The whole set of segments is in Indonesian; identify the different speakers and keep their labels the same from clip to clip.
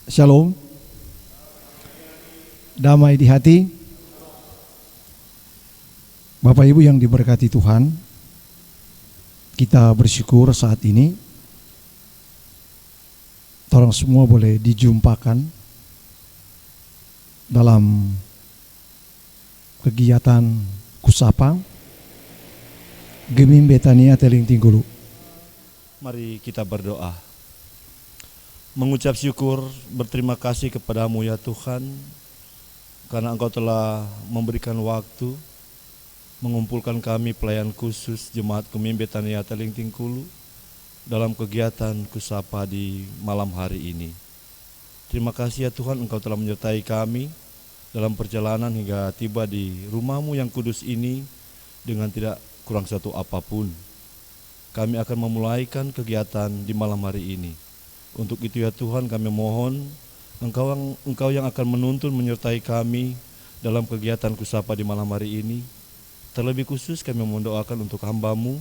Speaker 1: Shalom, damai di hati. Bapak Ibu yang diberkati Tuhan, kita bersyukur saat ini tolong semua boleh dijumpakan dalam kegiatan Kusapa Gemim Betania Teling Tinggulu.
Speaker 2: Mari kita berdoa. Mengucap syukur, berterima kasih kepadamu ya Tuhan, karena Engkau telah memberikan waktu mengumpulkan kami pelayan khusus Jemaat Gemim Betania Teling Tingkulu dalam kegiatan Kusapa di malam hari ini. Terima kasih ya Tuhan, Engkau telah menyertai kami dalam perjalanan hingga tiba di rumah-Mu yang kudus ini dengan tidak kurang satu apapun. Kami akan memulaikan kegiatan di malam hari ini. Untuk itu ya Tuhan, kami mohon Engkau yang akan menuntun menyertai kami dalam kegiatan Kusapa di malam hari ini. Terlebih khusus kami mendoakan untuk hamba-Mu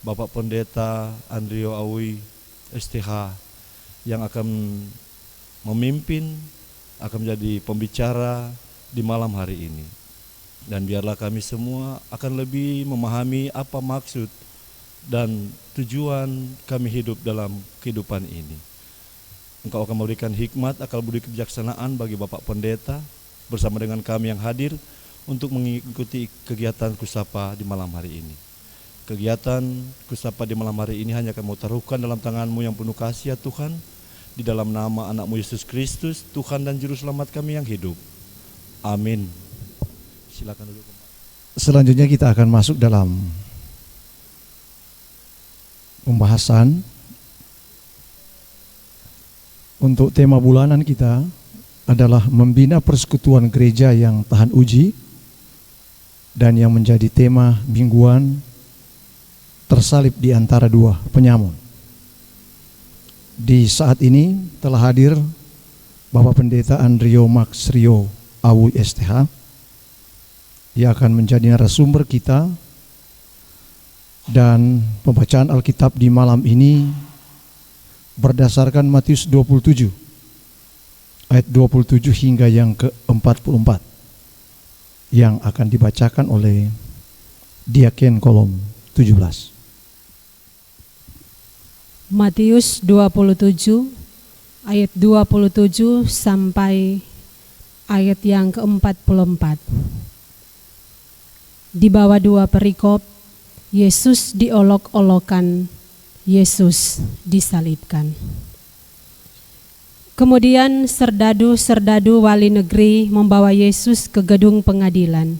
Speaker 2: Bapak Pendeta Andrio Awi STH yang akan memimpin, akan menjadi pembicara di malam hari ini. Dan biarlah kami semua akan lebih memahami apa maksud dan tujuan kami hidup dalam kehidupan ini. Engkau akan memberikan hikmat, akal budi kebijaksanaan bagi Bapak Pendeta bersama dengan kami yang hadir untuk mengikuti kegiatan Kusapa di malam hari ini. Kegiatan Kusapa di malam hari ini hanya kami taruhkan dalam tangan-Mu yang penuh kasih ya Tuhan, di dalam nama anak-Mu Yesus Kristus, Tuhan dan Juru Selamat kami yang hidup. Amin. Silakan duduk.
Speaker 1: Selanjutnya kita akan masuk dalam pembahasan. Untuk tema bulanan kita adalah membina persekutuan gereja yang tahan uji, dan yang menjadi tema mingguan tersalib di antara dua penyamun. Di saat ini telah hadir Bapak Pendeta Andrio Max Rio Awu STH. Ia akan menjadi narasumber kita, dan pembacaan Alkitab di malam ini berdasarkan Matius 27 ayat 27 hingga yang ke-44 yang akan dibacakan oleh Diaken Kolom 17.
Speaker 3: Matius 27 ayat 27 sampai ayat yang ke-44. Di bawah dua perikop, Yesus diolok-olokan, Yesus disalibkan. Kemudian serdadu-serdadu wali negeri membawa Yesus ke gedung pengadilan,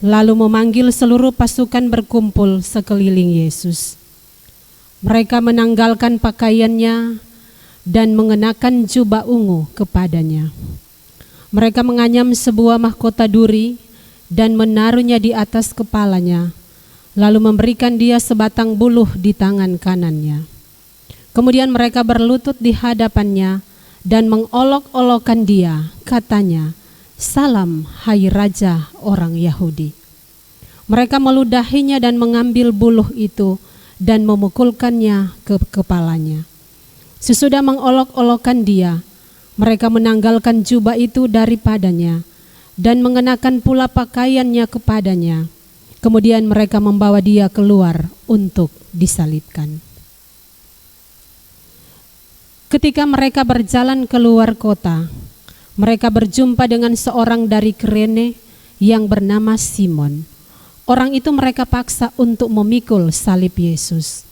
Speaker 3: lalu memanggil seluruh pasukan berkumpul sekeliling Yesus. Mereka menanggalkan pakaiannya dan mengenakan jubah ungu kepadanya. Mereka menganyam sebuah mahkota duri dan menaruhnya di atas kepalanya, lalu memberikan dia sebatang buluh di tangan kanannya. Kemudian mereka berlutut di hadapannya dan mengolok-olokkan dia, katanya, "Salam, hai Raja orang Yahudi." Mereka meludahinya dan mengambil buluh itu dan memukulkannya ke kepalanya. Sesudah mengolok-olokkan dia, mereka menanggalkan jubah itu daripadanya dan mengenakan pula pakaiannya kepadanya. Kemudian mereka membawa dia keluar untuk disalibkan. Ketika mereka berjalan keluar kota, mereka berjumpa dengan seorang dari Kirene yang bernama Simon. Orang itu mereka paksa untuk memikul salib Yesus.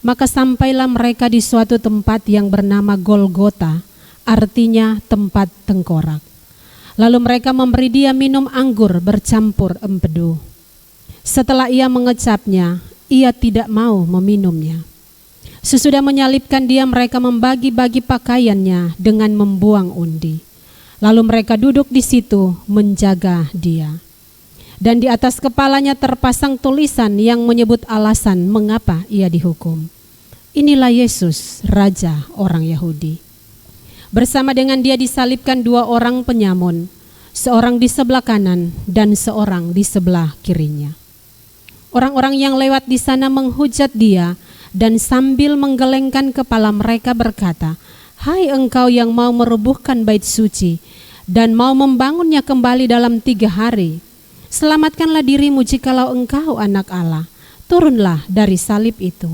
Speaker 3: Maka sampailah mereka di suatu tempat yang bernama Golgota, artinya tempat tengkorak. Lalu mereka memberi dia minum anggur bercampur empedu. Setelah ia mengecapnya, ia tidak mau meminumnya. Sesudah menyalibkan dia, mereka membagi-bagi pakaiannya dengan membuang undi. Lalu mereka duduk di situ menjaga dia. Dan di atas kepalanya terpasang tulisan yang menyebut alasan mengapa ia dihukum. Inilah Yesus, Raja orang Yahudi. Bersama dengan dia disalibkan dua orang penyamun, seorang di sebelah kanan dan seorang di sebelah kirinya. Orang-orang yang lewat di sana menghujat dia dan sambil menggelengkan kepala mereka berkata, Hai engkau yang mau merobohkan bait suci dan mau membangunnya kembali dalam 3 hari, selamatkanlah dirimu jikalau engkau anak Allah, turunlah dari salib itu.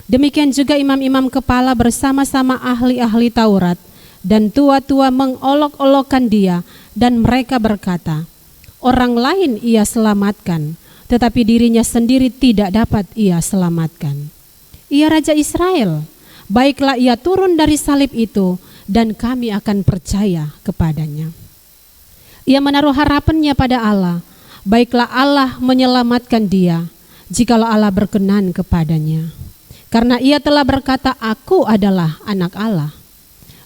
Speaker 3: Demikian juga imam-imam kepala bersama-sama ahli-ahli Taurat dan tua-tua mengolok-olokkan dia, dan mereka berkata, orang lain ia selamatkan, tetapi dirinya sendiri tidak dapat ia selamatkan. Ia Raja Israel, baiklah ia turun dari salib itu, dan kami akan percaya kepadanya. Ia menaruh harapannya pada Allah, baiklah Allah menyelamatkan dia, jikalau Allah berkenan kepadanya. Karena ia telah berkata, aku adalah anak Allah.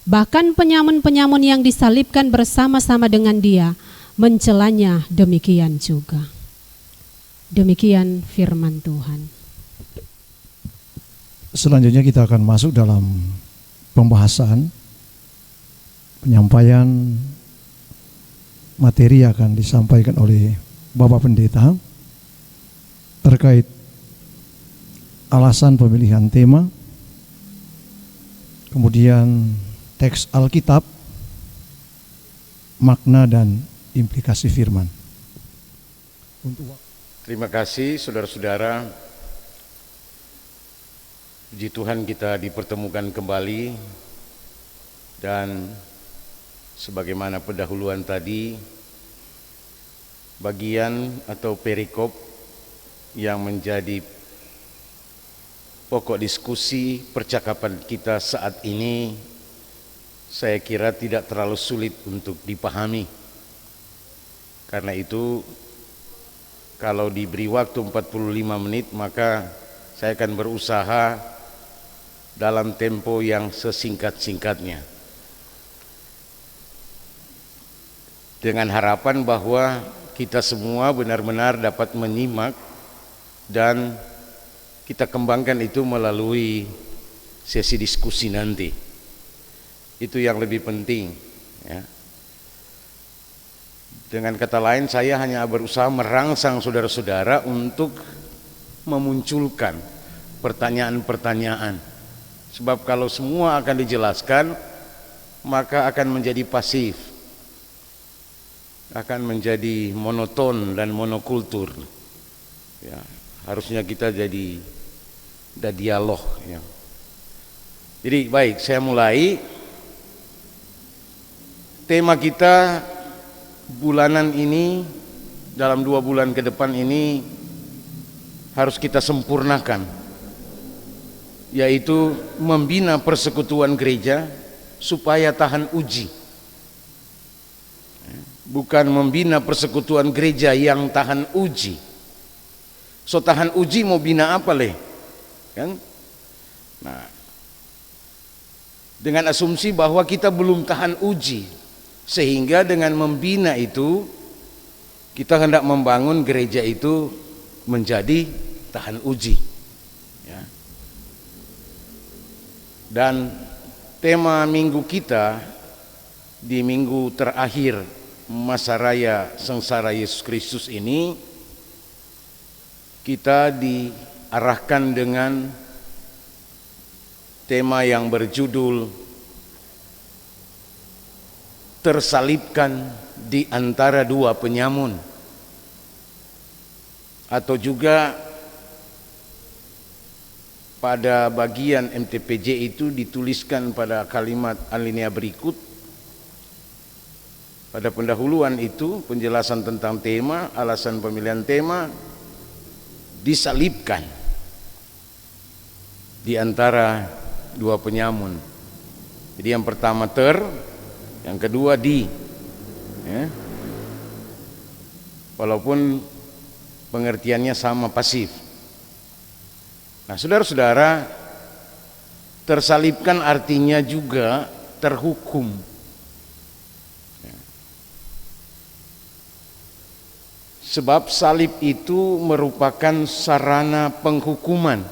Speaker 3: Bahkan penyamun-penyamun yang disalibkan bersama-sama dengan dia, mencelanya demikian juga. Demikian firman Tuhan.
Speaker 1: Selanjutnya kita akan masuk dalam pembahasan, penyampaian materi akan disampaikan oleh Bapak Pendeta terkait alasan pemilihan tema, kemudian teks Alkitab, makna dan implikasi firman.
Speaker 4: Terima kasih saudara-saudara. Puji Tuhan kita dipertemukan kembali, dan sebagaimana pendahuluan tadi, bagian atau perikop yang menjadi pokok diskusi percakapan kita saat ini, saya kira tidak terlalu sulit untuk dipahami. Karena itu, kalau diberi waktu 45 menit, maka saya akan berusaha dalam tempo yang sesingkat-singkatnya, dengan harapan bahwa kita semua benar-benar dapat menyimak dan kita kembangkan itu melalui sesi diskusi nanti. Itu yang lebih penting, ya. Dengan kata lain, saya hanya berusaha merangsang saudara-saudara untuk memunculkan pertanyaan-pertanyaan. Sebab kalau semua akan dijelaskan, maka akan menjadi pasif, akan menjadi monoton dan monokultur. Ya, harusnya kita jadi dialog. Ya. Jadi baik, saya mulai. Tema kita bulanan ini, dalam 2 bulan ke depan ini, harus kita sempurnakan, yaitu membina persekutuan gereja supaya tahan uji. Bukan membina persekutuan gereja yang tahan uji. So tahan uji mau bina apa leh? Kan? Nah, dengan asumsi bahwa kita belum tahan uji, sehingga dengan membina itu kita hendak membangun gereja itu menjadi tahan uji. Ya. Dan tema minggu kita di minggu terakhir masa raya sengsara Yesus Kristus ini, kita diarahkan dengan tema yang berjudul tersalibkan di antara 2 penyamun, atau juga pada bagian MTPJ itu dituliskan pada kalimat alinea berikut. Pada pendahuluan itu, penjelasan tentang tema, alasan pemilihan tema, disalibkan di antara 2 penyamun. Jadi yang pertama yang kedua ya. Walaupun pengertiannya sama, pasif. Nah, saudara-saudara, tersalibkan artinya juga terhukum. Sebab salib itu merupakan sarana penghukuman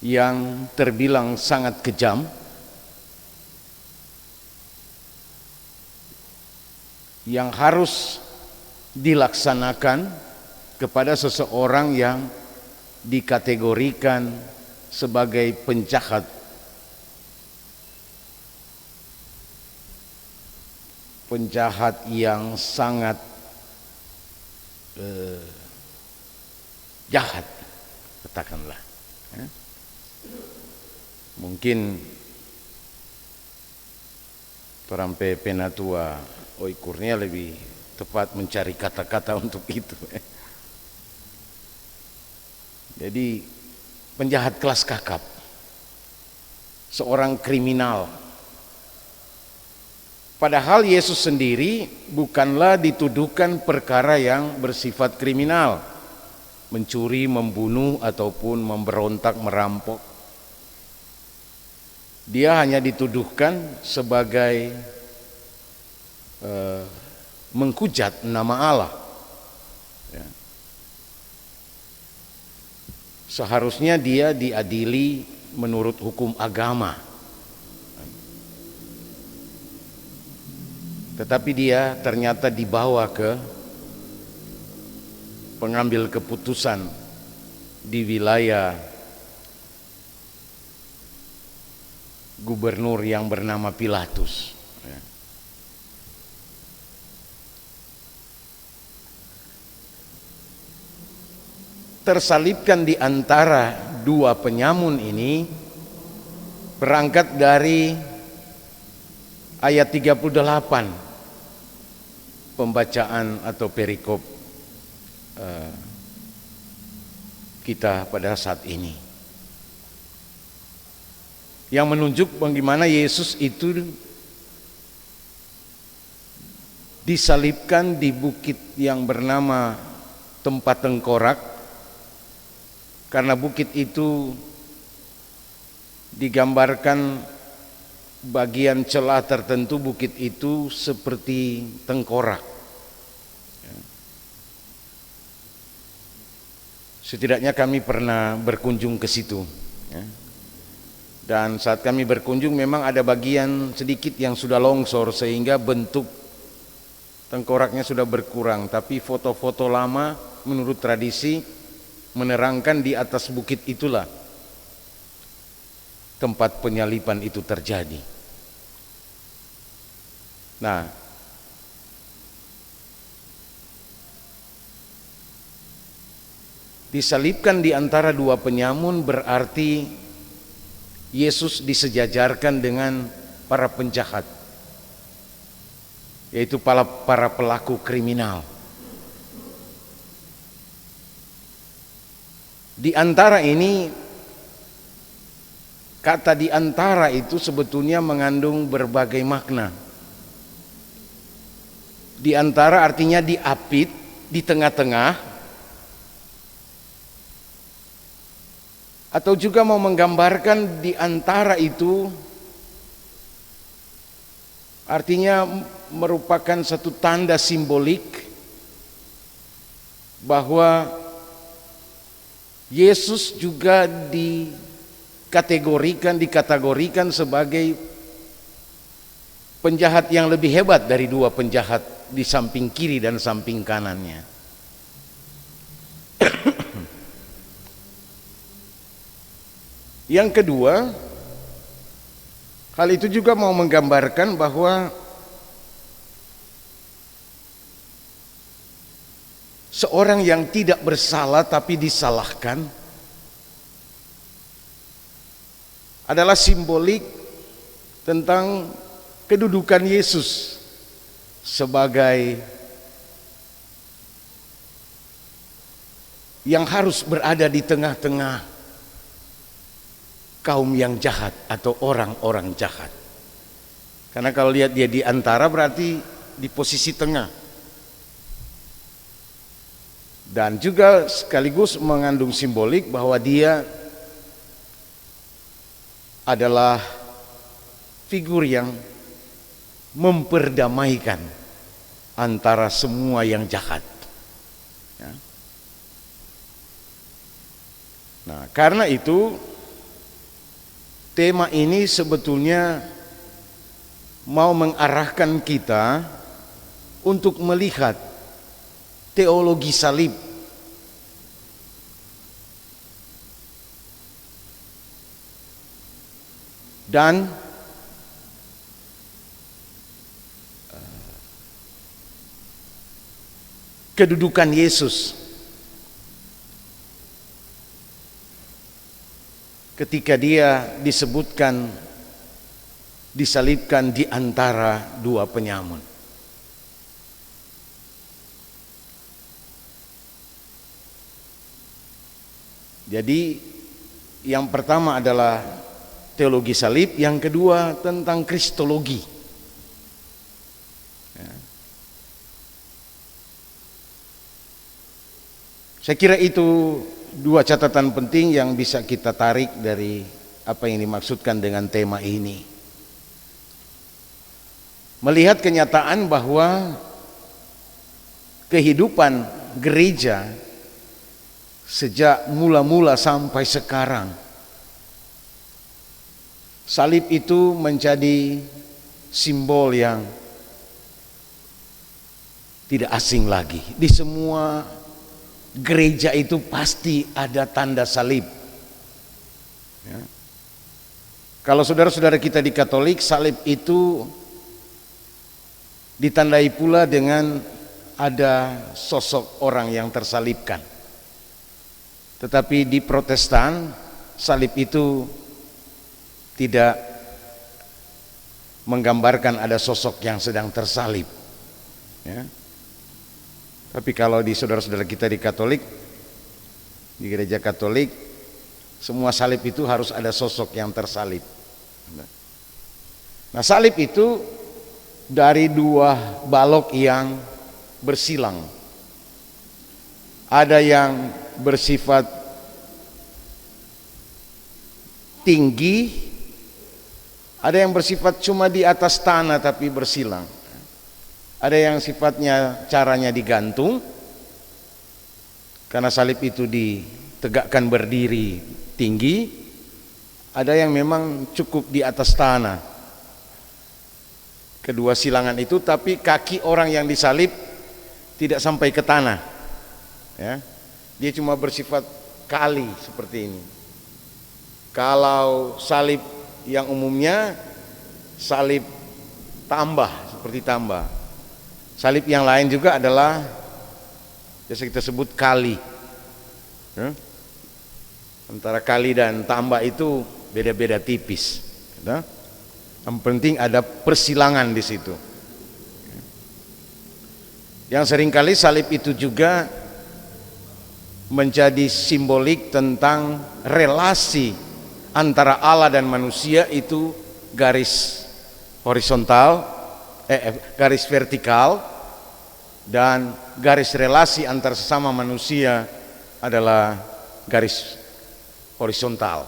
Speaker 4: yang terbilang sangat kejam, yang harus dilaksanakan kepada seseorang yang dikategorikan sebagai penjahat penjahat yang sangat jahat, katakanlah. Mungkin Torampe penatua Oi Kurnia lebih tepat mencari kata-kata untuk itu. Jadi penjahat kelas kakap, seorang kriminal. Padahal Yesus sendiri bukanlah dituduhkan perkara yang bersifat kriminal, mencuri, membunuh, ataupun memberontak, merampok. Dia hanya dituduhkan sebagai menghujat nama Allah. Ya. Seharusnya dia diadili menurut hukum agama. Tetapi dia ternyata dibawa ke pengambil keputusan di wilayah gubernur yang bernama Pilatus. Tersalibkan di antara dua penyamun ini berangkat dari ayat 38 pembacaan atau perikop kita pada saat ini, yang menunjuk bagaimana Yesus itu disalibkan di bukit yang bernama Tempat Tengkorak, karena bukit itu digambarkan bagian celah tertentu bukit itu seperti tengkorak. Setidaknya kami pernah berkunjung ke situ. Dan saat kami berkunjung memang ada bagian sedikit yang sudah longsor sehingga bentuk tengkoraknya sudah berkurang. Tapi foto-foto lama menurut tradisi menerangkan di atas bukit itulah tempat penyaliban itu terjadi. Nah, disalibkan di antara dua penyamun berarti Yesus disejajarkan dengan para penjahat, yaitu para pelaku kriminal. Di antara ini, kata di antara itu sebetulnya mengandung berbagai makna. Di antara artinya diapit, di tengah-tengah, atau juga mau menggambarkan di antara itu artinya merupakan satu tanda simbolik bahwa Yesus juga dikategorikan sebagai penjahat yang lebih hebat dari dua penjahat di samping kiri dan samping kanannya. Yang kedua, hal itu juga mau menggambarkan bahwa seorang yang tidak bersalah tapi disalahkan adalah simbolik tentang kedudukan Yesus sebagai yang harus berada di tengah-tengah kaum yang jahat atau orang-orang jahat. Karena kalau lihat dia di antara berarti di posisi tengah. Dan juga sekaligus mengandung simbolik bahwa dia adalah figur yang memperdamaikan antara semua yang jahat. Ya. Nah, karena itu tema ini sebetulnya mau mengarahkan kita untuk melihat teologi salib dan kedudukan Yesus ketika dia disebutkan disalibkan di antara dua penyamun. Jadi yang pertama adalah teologi salib, yang kedua tentang kristologi. Ya. Saya kira itu dua catatan penting yang bisa kita tarik dari apa yang dimaksudkan dengan tema ini. Melihat kenyataan bahwa kehidupan gereja sejak mula-mula sampai sekarang, salib itu menjadi simbol yang tidak asing lagi. Di semua gereja itu pasti ada tanda salib. Ya. Kalau saudara-saudara kita di Katolik, salib itu ditandai pula dengan ada sosok orang yang tersalibkan. Tetapi di Protestan, salib itu tidak menggambarkan ada sosok yang sedang tersalib. Ya. Tapi kalau di saudara-saudara kita di Katolik, di gereja Katolik, semua salib itu harus ada sosok yang tersalib. Nah, salib itu dari dua balok yang bersilang. Ada yang bersifat tinggi, ada yang bersifat cuma di atas tanah tapi bersilang. Ada yang sifatnya caranya digantung, karena salib itu ditegakkan berdiri tinggi. Ada yang memang cukup di atas tanah, kedua silangan itu, tapi kaki orang yang disalib tidak sampai ke tanah. Ya, dia cuma bersifat kali seperti ini. Kalau salib yang umumnya salib tambah, seperti tambah. Salib yang lain juga adalah biasa kita sebut kali. Ya. Antara kali dan tambah itu beda-beda tipis. Ya. Yang penting ada persilangan di situ. Yang seringkali salib itu juga menjadi simbolik tentang relasi antara Allah dan manusia, itu garis horizontal, garis vertikal, dan garis relasi antar sesama manusia adalah garis horizontal.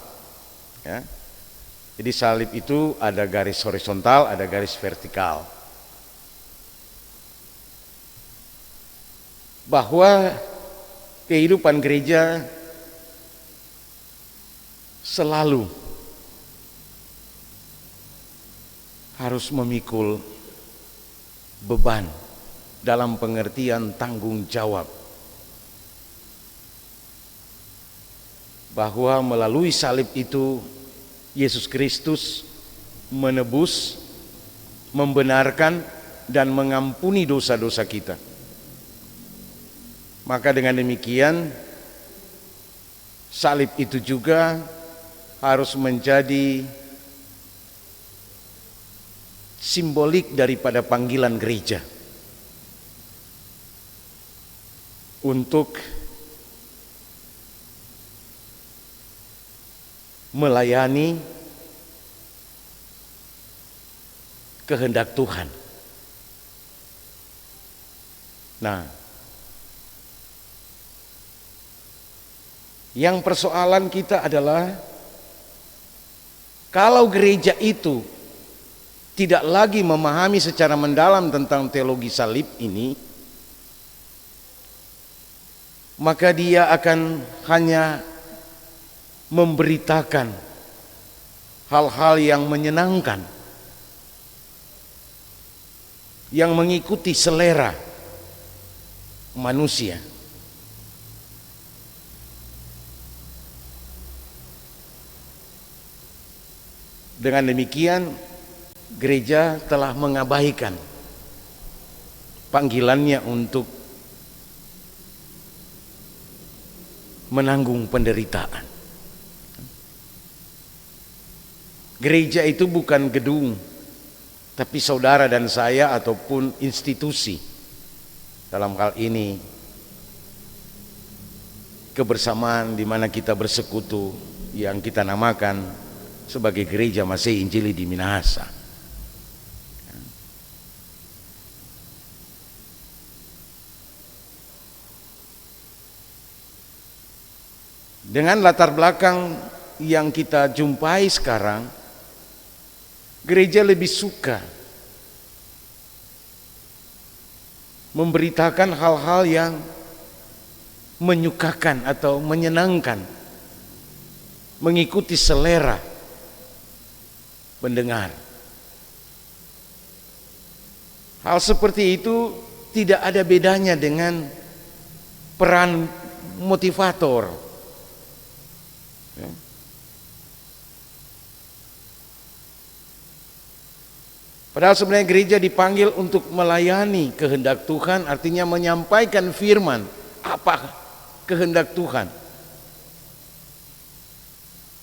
Speaker 4: Ya. Jadi salib itu ada garis horizontal, ada garis vertikal. Bahwa kehidupan gereja selalu harus memikul beban dalam pengertian tanggung jawab, bahwa melalui salib itu Yesus Kristus menebus, membenarkan dan mengampuni dosa-dosa kita. Maka dengan demikian salib itu juga harus menjadi simbolik daripada panggilan gereja untuk melayani kehendak Tuhan. Nah, yang persoalan kita adalah kalau gereja itu tidak lagi memahami secara mendalam tentang teologi salib ini, maka dia akan hanya memberitakan hal-hal yang menyenangkan, yang mengikuti selera manusia. Dengan demikian gereja telah mengabaikan panggilannya untuk menanggung penderitaan. Gereja itu bukan gedung, tapi saudara dan saya ataupun institusi. Dalam hal ini kebersamaan di mana kita bersekutu yang kita namakan sebagai Gereja Masih Injili di Minahasa. Dengan latar belakang yang kita jumpai sekarang, gereja lebih suka memberitakan hal-hal yang menyukakan atau menyenangkan, mengikuti selera pendengar. Hal seperti itu tidak ada bedanya dengan peran motivator. Padahal sebenarnya gereja dipanggil untuk melayani kehendak Tuhan, artinya menyampaikan firman apa kehendak Tuhan.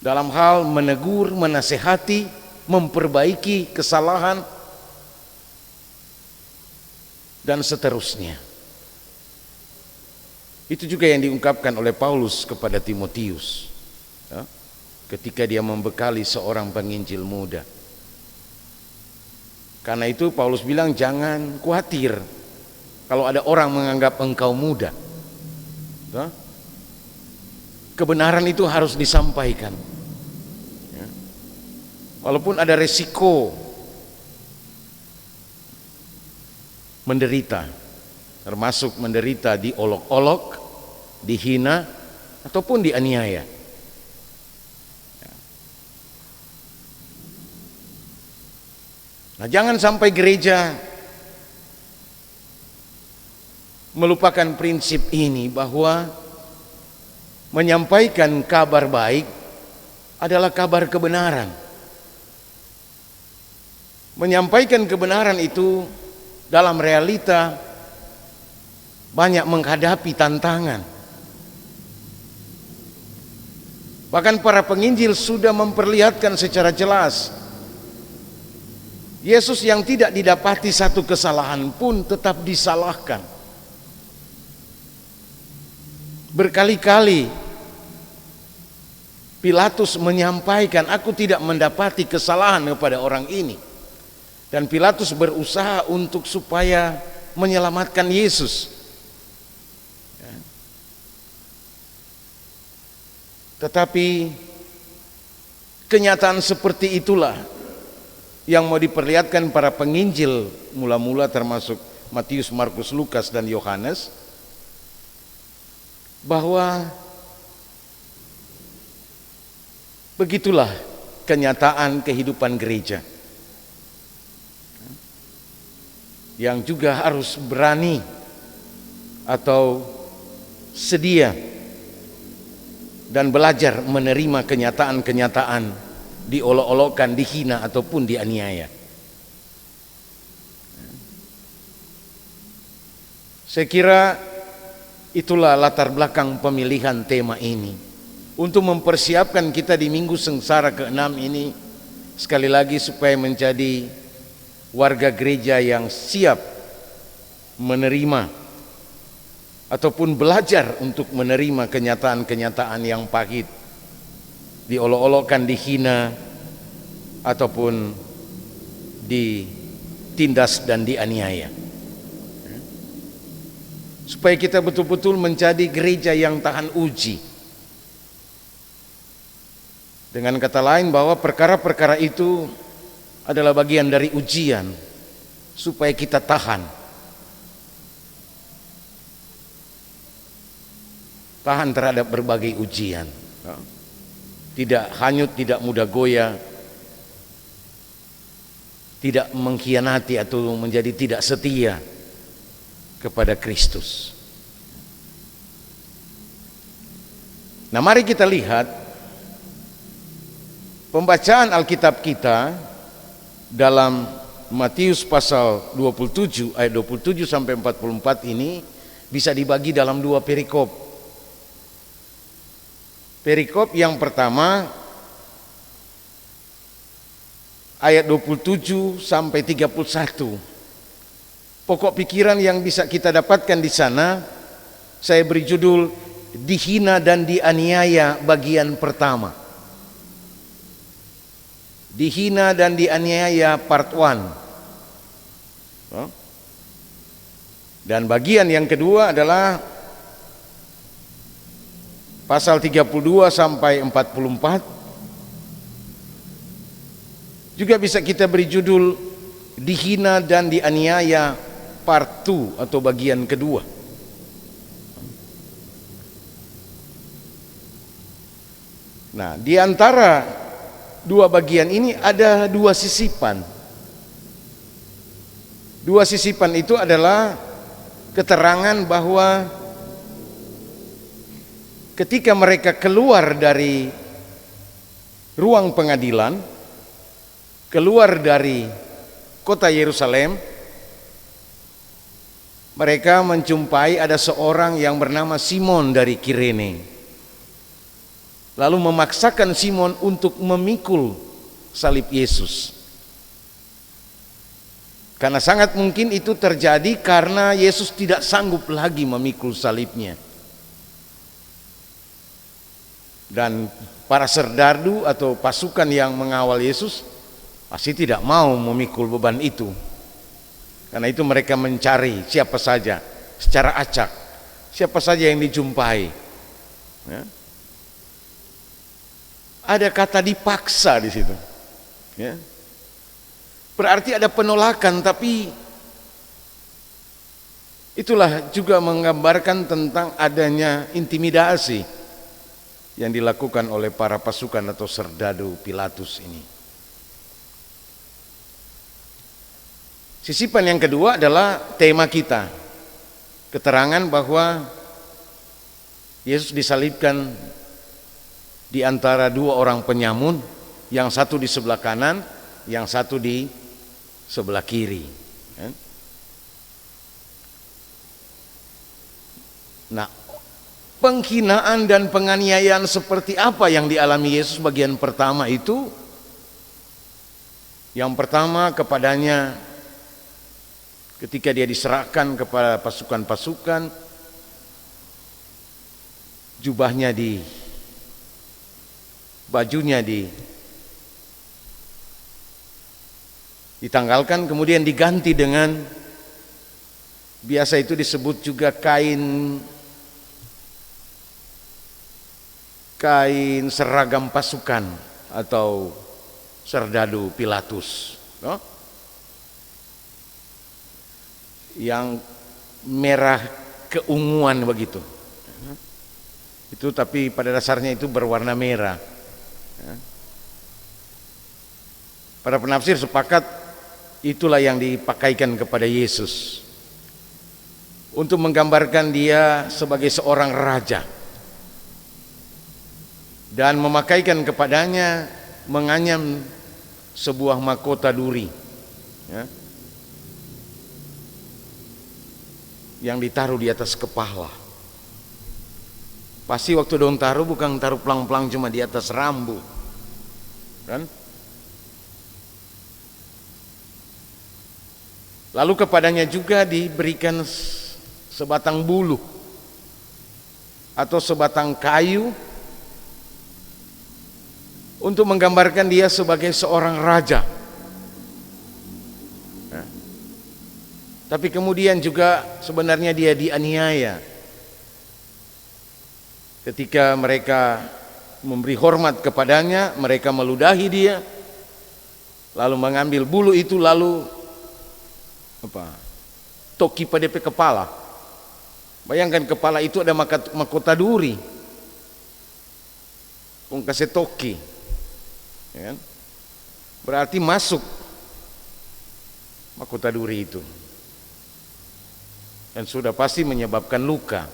Speaker 4: Dalam hal menegur, menasehati, memperbaiki kesalahan, dan seterusnya. Itu juga yang diungkapkan oleh Paulus kepada Timotius ketika dia membekali seorang penginjil muda. Karena itu Paulus bilang, jangan khawatir kalau ada orang menganggap engkau muda. Kebenaran itu harus disampaikan, walaupun ada resiko menderita, termasuk menderita diolok-olok, dihina, ataupun dianiaya. Nah, jangan sampai gereja melupakan prinsip ini, bahwa menyampaikan kabar baik adalah kabar kebenaran. Menyampaikan kebenaran itu dalam realita banyak menghadapi tantangan. Bahkan para penginjil sudah memperlihatkan secara jelas, Yesus yang tidak didapati satu kesalahan pun tetap disalahkan. Berkali-kali Pilatus menyampaikan, aku tidak mendapati kesalahan kepada orang ini. Dan Pilatus berusaha untuk supaya menyelamatkan Yesus. Tetapi kenyataan seperti itulah yang mau diperlihatkan para penginjil mula-mula, termasuk Matius, Markus, Lukas, dan Yohanes, bahwa begitulah kenyataan kehidupan gereja, yang juga harus berani atau sedia dan belajar menerima kenyataan-kenyataan, diolok-olokkan, dihina, ataupun dianiaya. Saya kira itulah latar belakang pemilihan tema ini, untuk mempersiapkan kita di Minggu Sengsara ke-6 ini, sekali lagi supaya menjadi warga gereja yang siap menerima ataupun belajar untuk menerima kenyataan-kenyataan yang pahit, diolok-olokkan, dihina, ataupun ditindas dan dianiaya. Supaya kita betul-betul menjadi gereja yang tahan uji. Dengan kata lain, bahwa perkara-perkara itu adalah bagian dari ujian, supaya kita tahan. Tahan terhadap berbagai ujian. Tidak hanyut, tidak mudah goyah, tidak mengkhianati atau menjadi tidak setia kepada Kristus. Nah, mari kita lihat pembacaan Alkitab kita dalam Matius pasal 27 ayat 27 sampai 44 ini bisa dibagi dalam dua perikop. Perikop yang pertama ayat 27 sampai 31. Pokok pikiran yang bisa kita dapatkan di sana saya beri judul dihina dan dianiaya bagian pertama. Dihina dan dianiaya part 1. Dan bagian yang kedua adalah pasal 32 sampai 44. Juga bisa kita beri judul dihina dan dianiaya part 2 atau bagian kedua. Nah, di antara dua bagian ini ada dua sisipan. Dua sisipan itu adalah keterangan bahwa ketika mereka keluar dari ruang pengadilan, keluar dari kota Yerusalem, mereka menjumpai ada seorang yang bernama Simon dari Kirene. Lalu memaksakan Simon untuk memikul salib Yesus. Karena sangat mungkin itu terjadi karena Yesus tidak sanggup lagi memikul salibnya. Dan para serdadu atau pasukan yang mengawal Yesus pasti tidak mau memikul beban itu. Karena itu mereka mencari siapa saja secara acak, siapa saja yang dijumpai. Ya. Ada kata dipaksa di situ. Ya. Berarti ada penolakan, tapi itulah juga menggambarkan tentang adanya intimidasi yang dilakukan oleh para pasukan atau serdadu Pilatus ini. Sisipan yang kedua adalah tema kita, keterangan bahwa Yesus disalibkan di antara dua orang penyamun, yang satu di sebelah kanan, yang satu di sebelah kiri. Nah, penghinaan dan penganiayaan seperti apa yang dialami Yesus bagian pertama itu? Yang pertama kepadanya ketika dia diserahkan kepada pasukan-pasukan, jubahnya bajunya ditanggalkan, kemudian diganti dengan biasa itu disebut juga kain seragam pasukan atau serdadu Pilatus, no? Yang merah keunguan begitu. Itu tapi pada dasarnya itu berwarna merah. Para penafsir sepakat itulah yang dipakaikan kepada Yesus untuk menggambarkan dia sebagai seorang raja, dan memakaikan kepadanya menganyam sebuah mahkota duri, ya, yang ditaruh di atas kepala. Pasti waktu dong taruh bukan taruh pelang-pelang cuma di atas rambut, kan? Lalu kepadanya juga diberikan sebatang bulu atau sebatang kayu untuk menggambarkan dia sebagai seorang raja. Nah, tapi kemudian juga sebenarnya dia dianiaya. Ketika mereka memberi hormat kepadanya, mereka meludahi dia, lalu mengambil bulu itu, lalu toki pada kepala. Bayangkan kepala itu ada mahkota duri, kasih toki, ya kan? Berarti masuk mahkota duri itu, dan sudah pasti menyebabkan luka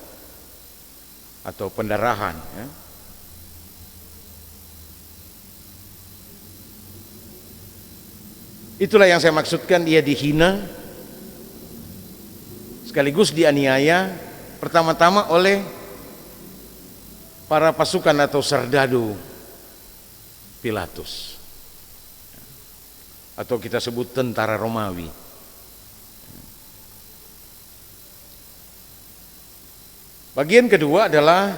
Speaker 4: atau pendarahan, ya. Itulah yang saya maksudkan, dia dihina sekaligus dianiaya, pertama-tama oleh para pasukan atau serdadu Pilatus, atau kita sebut tentara Romawi. Bagian kedua adalah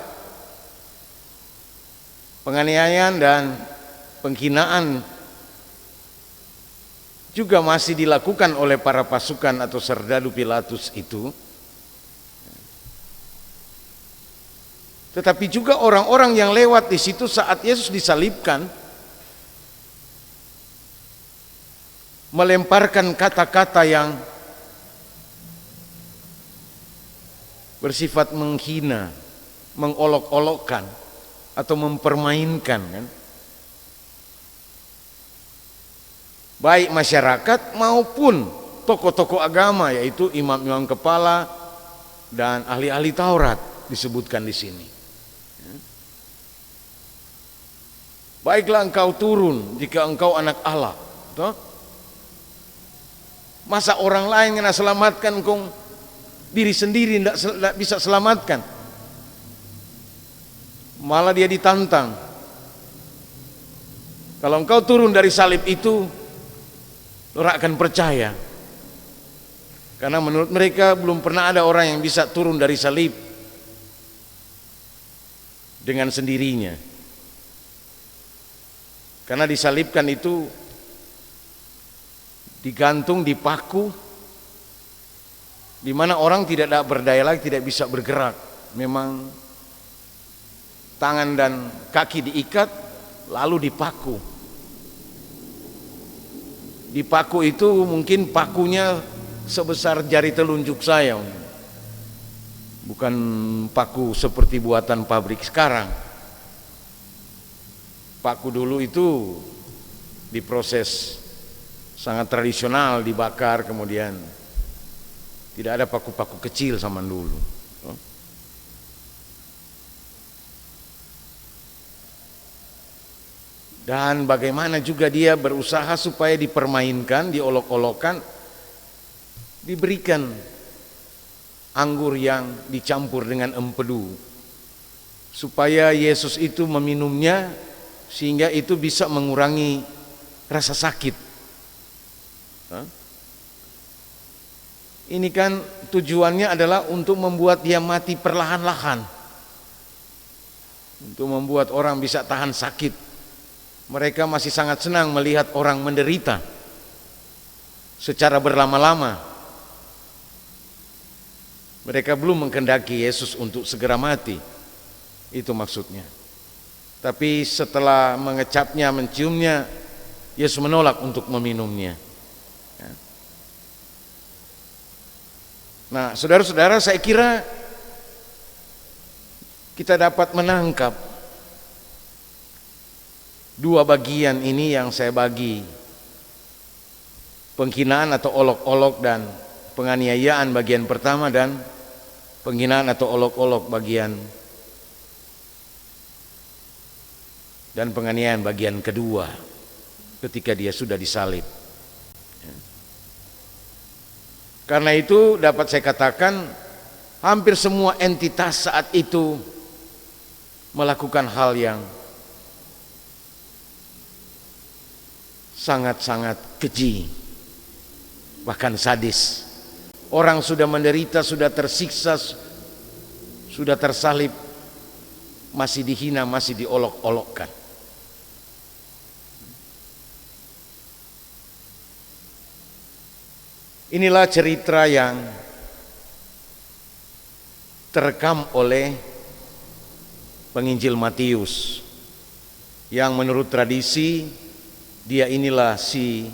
Speaker 4: penganiayaan dan penghinaan juga masih dilakukan oleh para pasukan atau serdadu Pilatus itu. Tetapi juga orang-orang yang lewat di situ saat Yesus disalibkan melemparkan kata-kata yang bersifat menghina, mengolok-olokkan atau mempermainkan, kan? Baik masyarakat maupun tokoh-tokoh agama, yaitu imam-imam kepala dan ahli-ahli Taurat disebutkan di sini. Baiklah engkau turun jika engkau anak Allah. Toh? Masa orang lain yang selamatkan engkau diri sendiri tidak bisa selamatkan? Malah dia ditantang. Kalau engkau turun dari salib itu, orang akan percaya. Karena menurut mereka belum pernah ada orang yang bisa turun dari salib dengan sendirinya. Karena disalibkan itu digantung, dipaku, di mana orang tidak berdaya lagi, tidak bisa bergerak. Memang tangan dan kaki diikat, lalu dipaku. Dipaku itu mungkin pakunya sebesar jari telunjuk saya, bukan paku seperti buatan pabrik sekarang. Paku dulu itu diproses sangat tradisional, dibakar, kemudian tidak ada paku-paku kecil zaman dulu. Dan bagaimana juga dia berusaha supaya dipermainkan, diolok-olokkan, diberikan anggur yang dicampur dengan empedu, supaya Yesus itu meminumnya, sehingga itu bisa mengurangi rasa sakit. Ini kan tujuannya adalah untuk membuat dia mati perlahan-lahan, untuk membuat orang bisa tahan sakit. Mereka masih sangat senang melihat orang menderita secara berlama-lama. Mereka belum menghendaki Yesus untuk segera mati. Itu maksudnya. Tapi setelah mengecapnya, menciumnya, Yesus menolak untuk meminumnya. Nah, saudara-saudara, saya kira kita dapat menangkap dua bagian ini yang saya bagi: penghinaan atau olok-olok dan penganiayaan bagian pertama, dan penghinaan atau olok-olok bagian dan penganiayaan bagian kedua ketika dia sudah disalib. Karena itu dapat saya katakan hampir semua entitas saat itu melakukan hal yang sangat-sangat keji, bahkan sadis. Orang sudah menderita, sudah tersiksa, sudah tersalib, masih dihina, masih diolok-olokkan. Inilah cerita yang terekam oleh penginjil Matius, yang menurut tradisi dia inilah si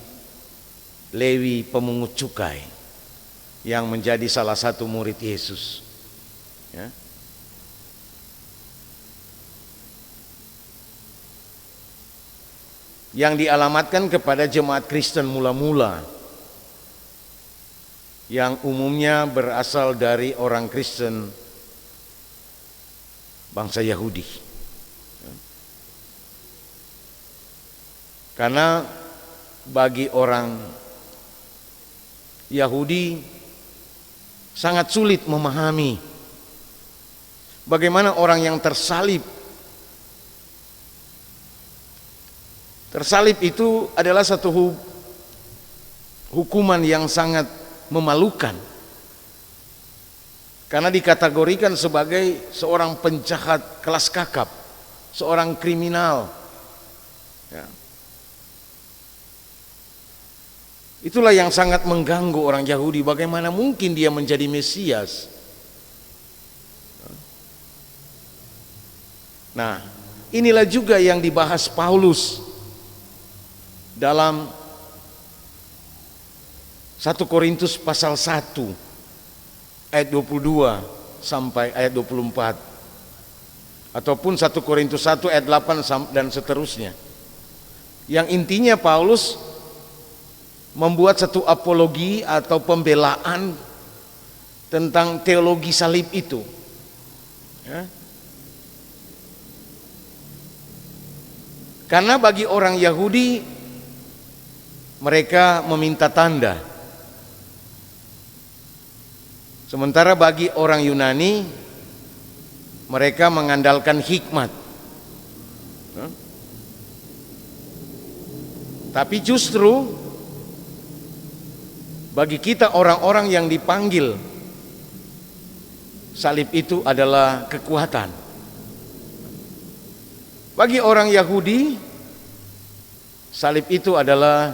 Speaker 4: Lewi pemungut cukai yang menjadi salah satu murid Yesus. Ya. Yang dialamatkan kepada jemaat Kristen mula-mula, yang umumnya berasal dari orang Kristen bangsa Yahudi. Karena bagi orang Yahudi sangat sulit memahami bagaimana orang yang tersalib Tersalib itu adalah satu hukuman yang sangat memalukan, karena dikategorikan sebagai seorang penjahat kelas kakap, seorang kriminal. Ya. Itulah yang sangat mengganggu orang Yahudi. Bagaimana mungkin dia menjadi Mesias? Nah, inilah juga yang dibahas Paulus dalam 1 Korintus pasal 1 ayat 22 sampai ayat 24, ataupun 1 Korintus 1 ayat 8 dan seterusnya, yang intinya Paulus membuat satu apologi atau pembelaan tentang teologi salib itu, ya. Karena bagi orang Yahudi mereka meminta tanda, sementara bagi orang Yunani mereka mengandalkan hikmat. Tapi justru bagi kita orang-orang yang dipanggil, salib itu adalah kekuatan. Bagi orang Yahudi, salib itu adalah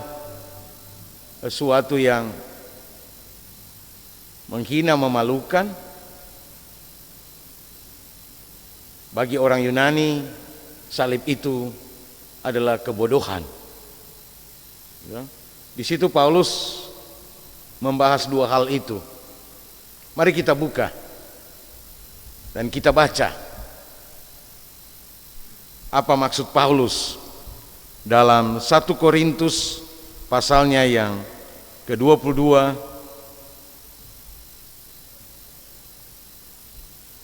Speaker 4: sesuatu yang menghina, memalukan. Bagi orang Yunani, salib itu adalah kebodohan. Ya. Di situ Paulus membahas dua hal itu. Mari kita buka dan kita baca apa maksud Paulus dalam 1 Korintus pasalnya yang ke-22,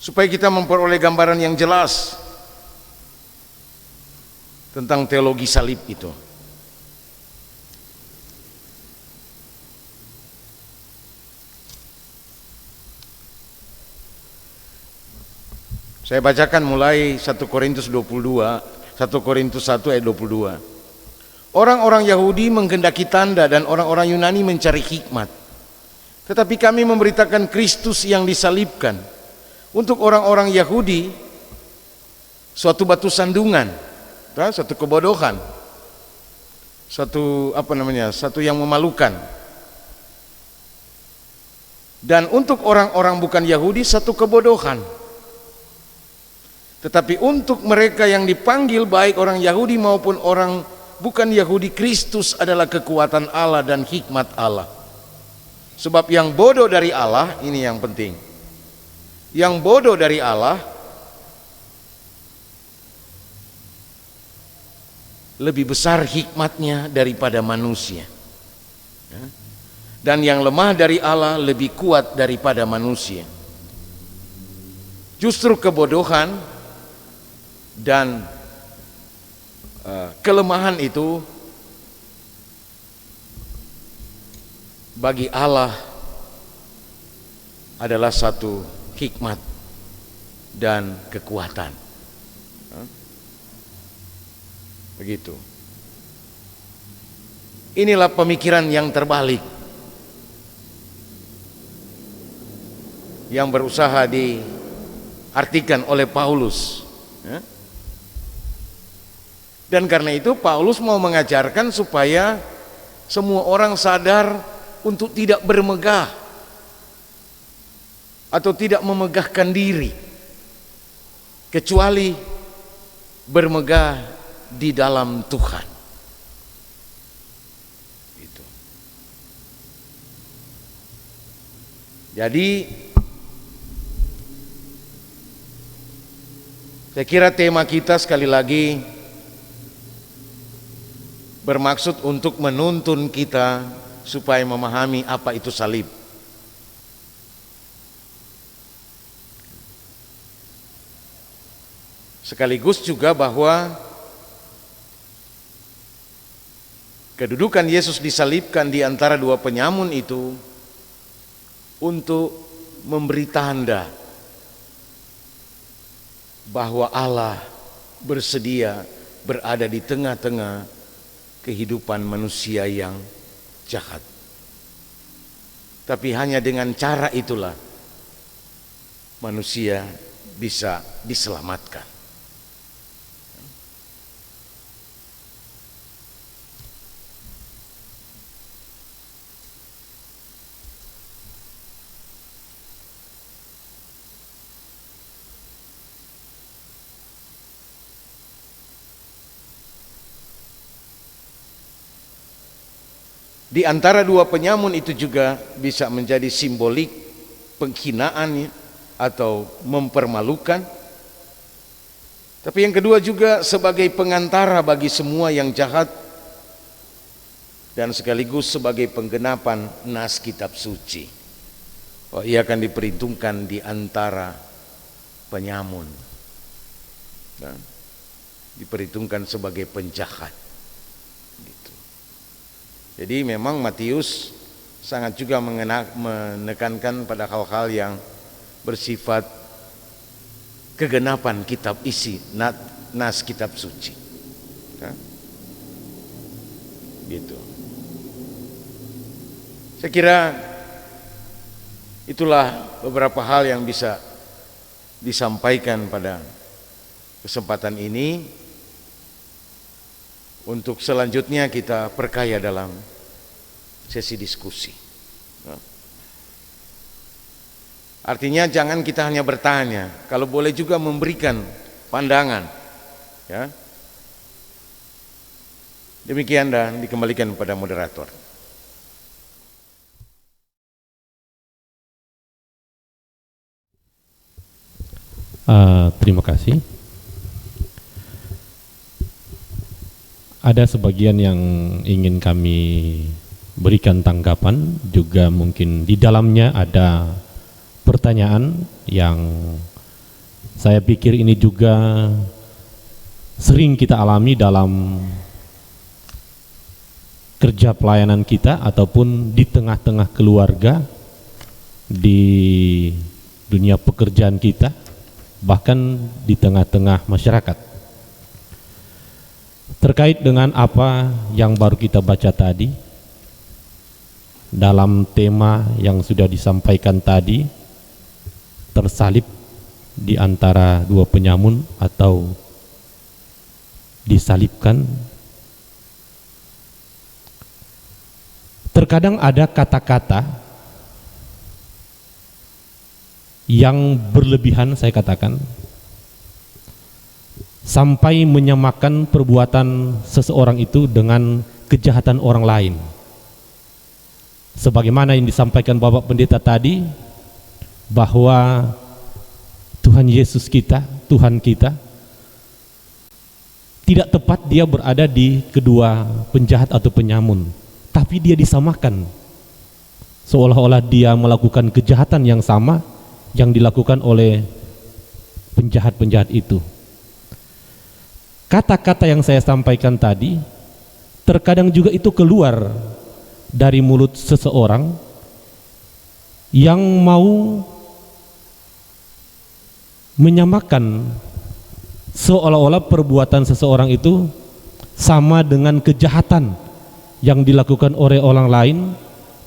Speaker 4: supaya kita memperoleh gambaran yang jelas tentang teologi salib itu. Saya bacakan mulai 1 Korintus 22, 1 Korintus 1 ayat 22. Orang-orang Yahudi menghendaki tanda dan orang-orang Yunani mencari hikmat. Tetapi kami memberitakan Kristus yang disalibkan. Untuk orang-orang Yahudi suatu batu sandungan, satu kebodohan, satu yang memalukan. Dan untuk orang-orang bukan Yahudi satu kebodohan. Tetapi untuk mereka yang dipanggil, baik orang Yahudi maupun orang bukan Yahudi, Kristus adalah kekuatan Allah dan hikmat Allah. Sebab yang bodoh dari Allah, ini yang penting, yang bodoh dari Allah lebih besar hikmatnya daripada manusia, dan yang lemah dari Allah lebih kuat daripada manusia. Justru kebodohan dan kelemahan itu bagi Allah adalah satu hikmat dan kekuatan. Begitu. Inilah pemikiran yang terbalik yang berusaha diartikan oleh Paulus. Dan karena itu Paulus mau mengajarkan supaya semua orang sadar untuk tidak bermegah atau tidak memegahkan diri, kecuali bermegah di dalam Tuhan. Gitu. Jadi saya kira tema kita sekali lagi bermaksud untuk menuntun kita supaya memahami apa itu salib. Sekaligus juga bahwa kedudukan Yesus disalibkan di antara dua penyamun itu untuk memberi tanda bahwa Allah bersedia berada di tengah-tengah kehidupan manusia yang jahat. Tapi hanya dengan cara itulah manusia bisa diselamatkan. Di antara dua penyamun itu juga bisa menjadi simbolik penghinaan atau mempermalukan. Tapi yang kedua juga sebagai pengantara bagi semua yang jahat dan sekaligus sebagai penggenapan nas kitab suci. Oh, ia akan diperhitungkan di antara penyamun. Dan diperhitungkan sebagai penjahat. Jadi memang Matius sangat juga menekankan pada hal-hal yang bersifat kegenapan kitab isi, nas kitab suci. Gitu. Saya kira itulah beberapa hal yang bisa disampaikan pada kesempatan ini. Untuk selanjutnya kita perkaya dalam sesi diskusi. Artinya jangan kita hanya bertanya, kalau boleh juga memberikan pandangan. Ya. Demikian dan dikembalikan kepada moderator.
Speaker 5: Terima kasih. Ada sebagian yang ingin kami berikan tanggapan, juga mungkin di dalamnya ada pertanyaan yang saya pikir ini juga sering kita alami dalam kerja pelayanan kita ataupun di tengah-tengah keluarga, di dunia pekerjaan kita, bahkan di tengah-tengah masyarakat. Terkait dengan apa yang baru kita baca tadi, dalam tema yang sudah disampaikan tadi, tersalib di antara dua penyamun atau disalibkan. Terkadang ada kata-kata yang berlebihan, saya katakan, sampai menyamakan perbuatan seseorang itu dengan kejahatan orang lain. Sebagaimana yang disampaikan Bapak Pendeta tadi, bahwa Tuhan Yesus kita, Tuhan kita, tidak tepat dia berada di kedua penjahat atau penyamun, tapi dia disamakan, seolah-olah dia melakukan kejahatan yang sama yang dilakukan oleh penjahat-penjahat itu. Kata-kata yang saya sampaikan tadi terkadang juga itu keluar dari mulut seseorang yang mau menyamakan seolah-olah perbuatan seseorang itu sama dengan kejahatan yang dilakukan oleh orang lain,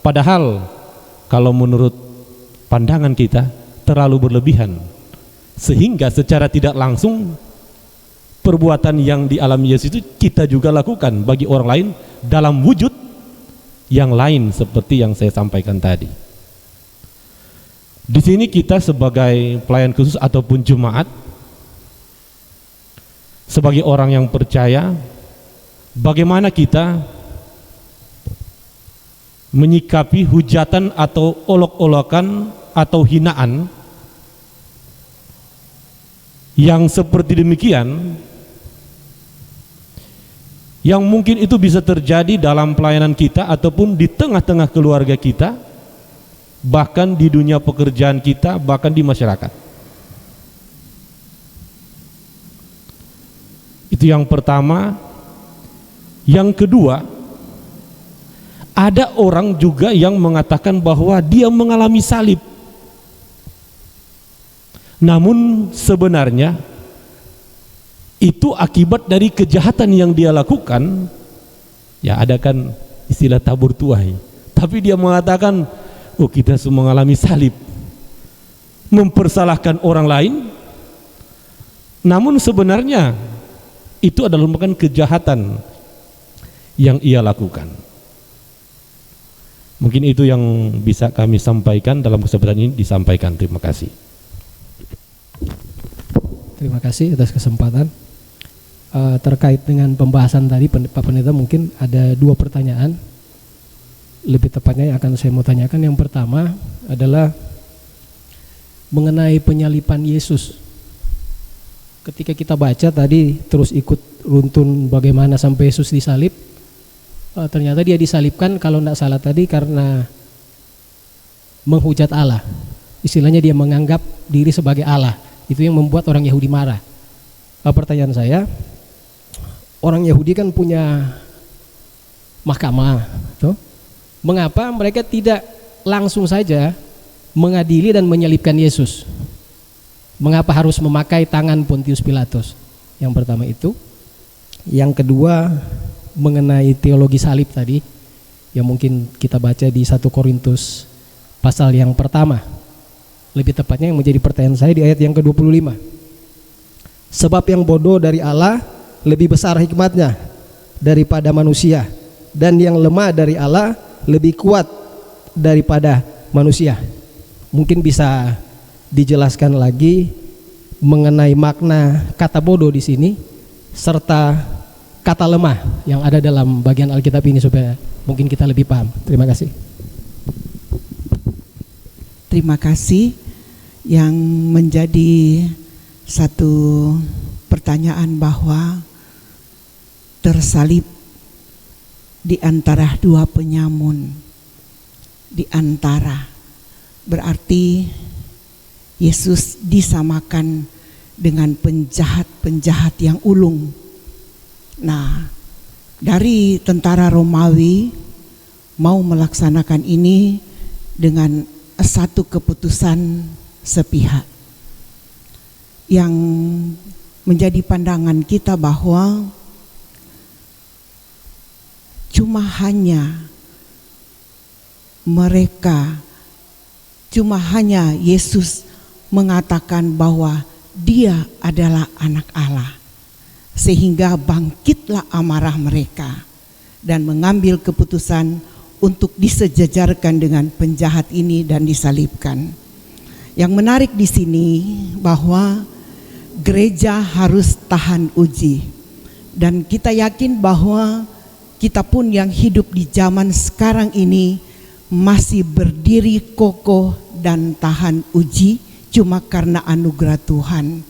Speaker 5: padahal kalau menurut pandangan kita terlalu berlebihan, sehingga secara tidak langsung perbuatan yang dialami Yesus itu kita juga lakukan bagi orang lain dalam wujud yang lain seperti yang saya sampaikan tadi. Di sini kita sebagai pelayan khusus ataupun jemaat, sebagai orang yang percaya, bagaimana kita menyikapi hujatan atau olok-olokan atau hinaan yang seperti demikian, yang mungkin itu bisa terjadi dalam pelayanan kita ataupun di tengah-tengah keluarga kita, bahkan di dunia pekerjaan kita, bahkan di masyarakat. Itu yang pertama. Yang kedua, ada orang juga yang mengatakan bahwa dia mengalami salib, namun sebenarnya itu akibat dari kejahatan yang dia lakukan Ya ada kan istilah tabur tuai. Tapi dia mengatakan, oh kita semua mengalami salib, mempersalahkan orang lain. Namun sebenarnya itu adalah merupakan kejahatan yang ia lakukan. Mungkin itu yang bisa kami sampaikan dalam kesempatan ini disampaikan. Terima kasih.
Speaker 6: Terima kasih atas kesempatan. Terkait dengan pembahasan tadi Pak Pendeta, mungkin ada 2 pertanyaan lebih tepatnya yang akan saya mau tanyakan. Yang pertama adalah mengenai penyalipan Yesus. Ketika kita baca tadi terus ikut runtun bagaimana sampai Yesus disalib, ternyata dia disalibkan kalau tidak salah tadi karena menghujat Allah. Istilahnya dia menganggap diri sebagai Allah. Itu yang membuat orang Yahudi marah. Pertanyaan saya, orang Yahudi kan punya mahkamah, toh? Mengapa mereka tidak langsung saja mengadili dan menyalibkan Yesus? Mengapa harus memakai tangan Pontius Pilatus? Yang pertama itu. Yang kedua mengenai teologi salib tadi, yang mungkin kita baca di 1 Korintus pasal yang pertama. Lebih tepatnya yang menjadi pertanyaan saya di ayat yang ke-25. Sebab yang bodoh dari Allah lebih besar hikmatnya daripada manusia, dan yang lemah dari Allah lebih kuat daripada manusia. Mungkin bisa dijelaskan lagi mengenai makna kata bodoh di sini serta kata lemah yang ada dalam bagian Alkitab ini supaya mungkin kita lebih paham. Terima kasih.
Speaker 7: Terima kasih. Yang menjadi satu pertanyaan bahwa tersalib di antara 2 penyamun, di antara berarti Yesus disamakan dengan penjahat-penjahat yang ulung. Nah, dari tentara Romawi mau melaksanakan ini dengan satu keputusan sepihak yang menjadi pandangan kita bahwa cuma hanya Yesus mengatakan bahwa dia adalah anak Allah, sehingga bangkitlah amarah mereka dan mengambil keputusan untuk disejajarkan dengan penjahat ini dan disalibkan. Yang menarik di sini bahwa gereja harus tahan uji, dan kita yakin bahwa kita pun yang hidup di zaman sekarang ini masih berdiri kokoh dan tahan uji cuma karena anugerah Tuhan.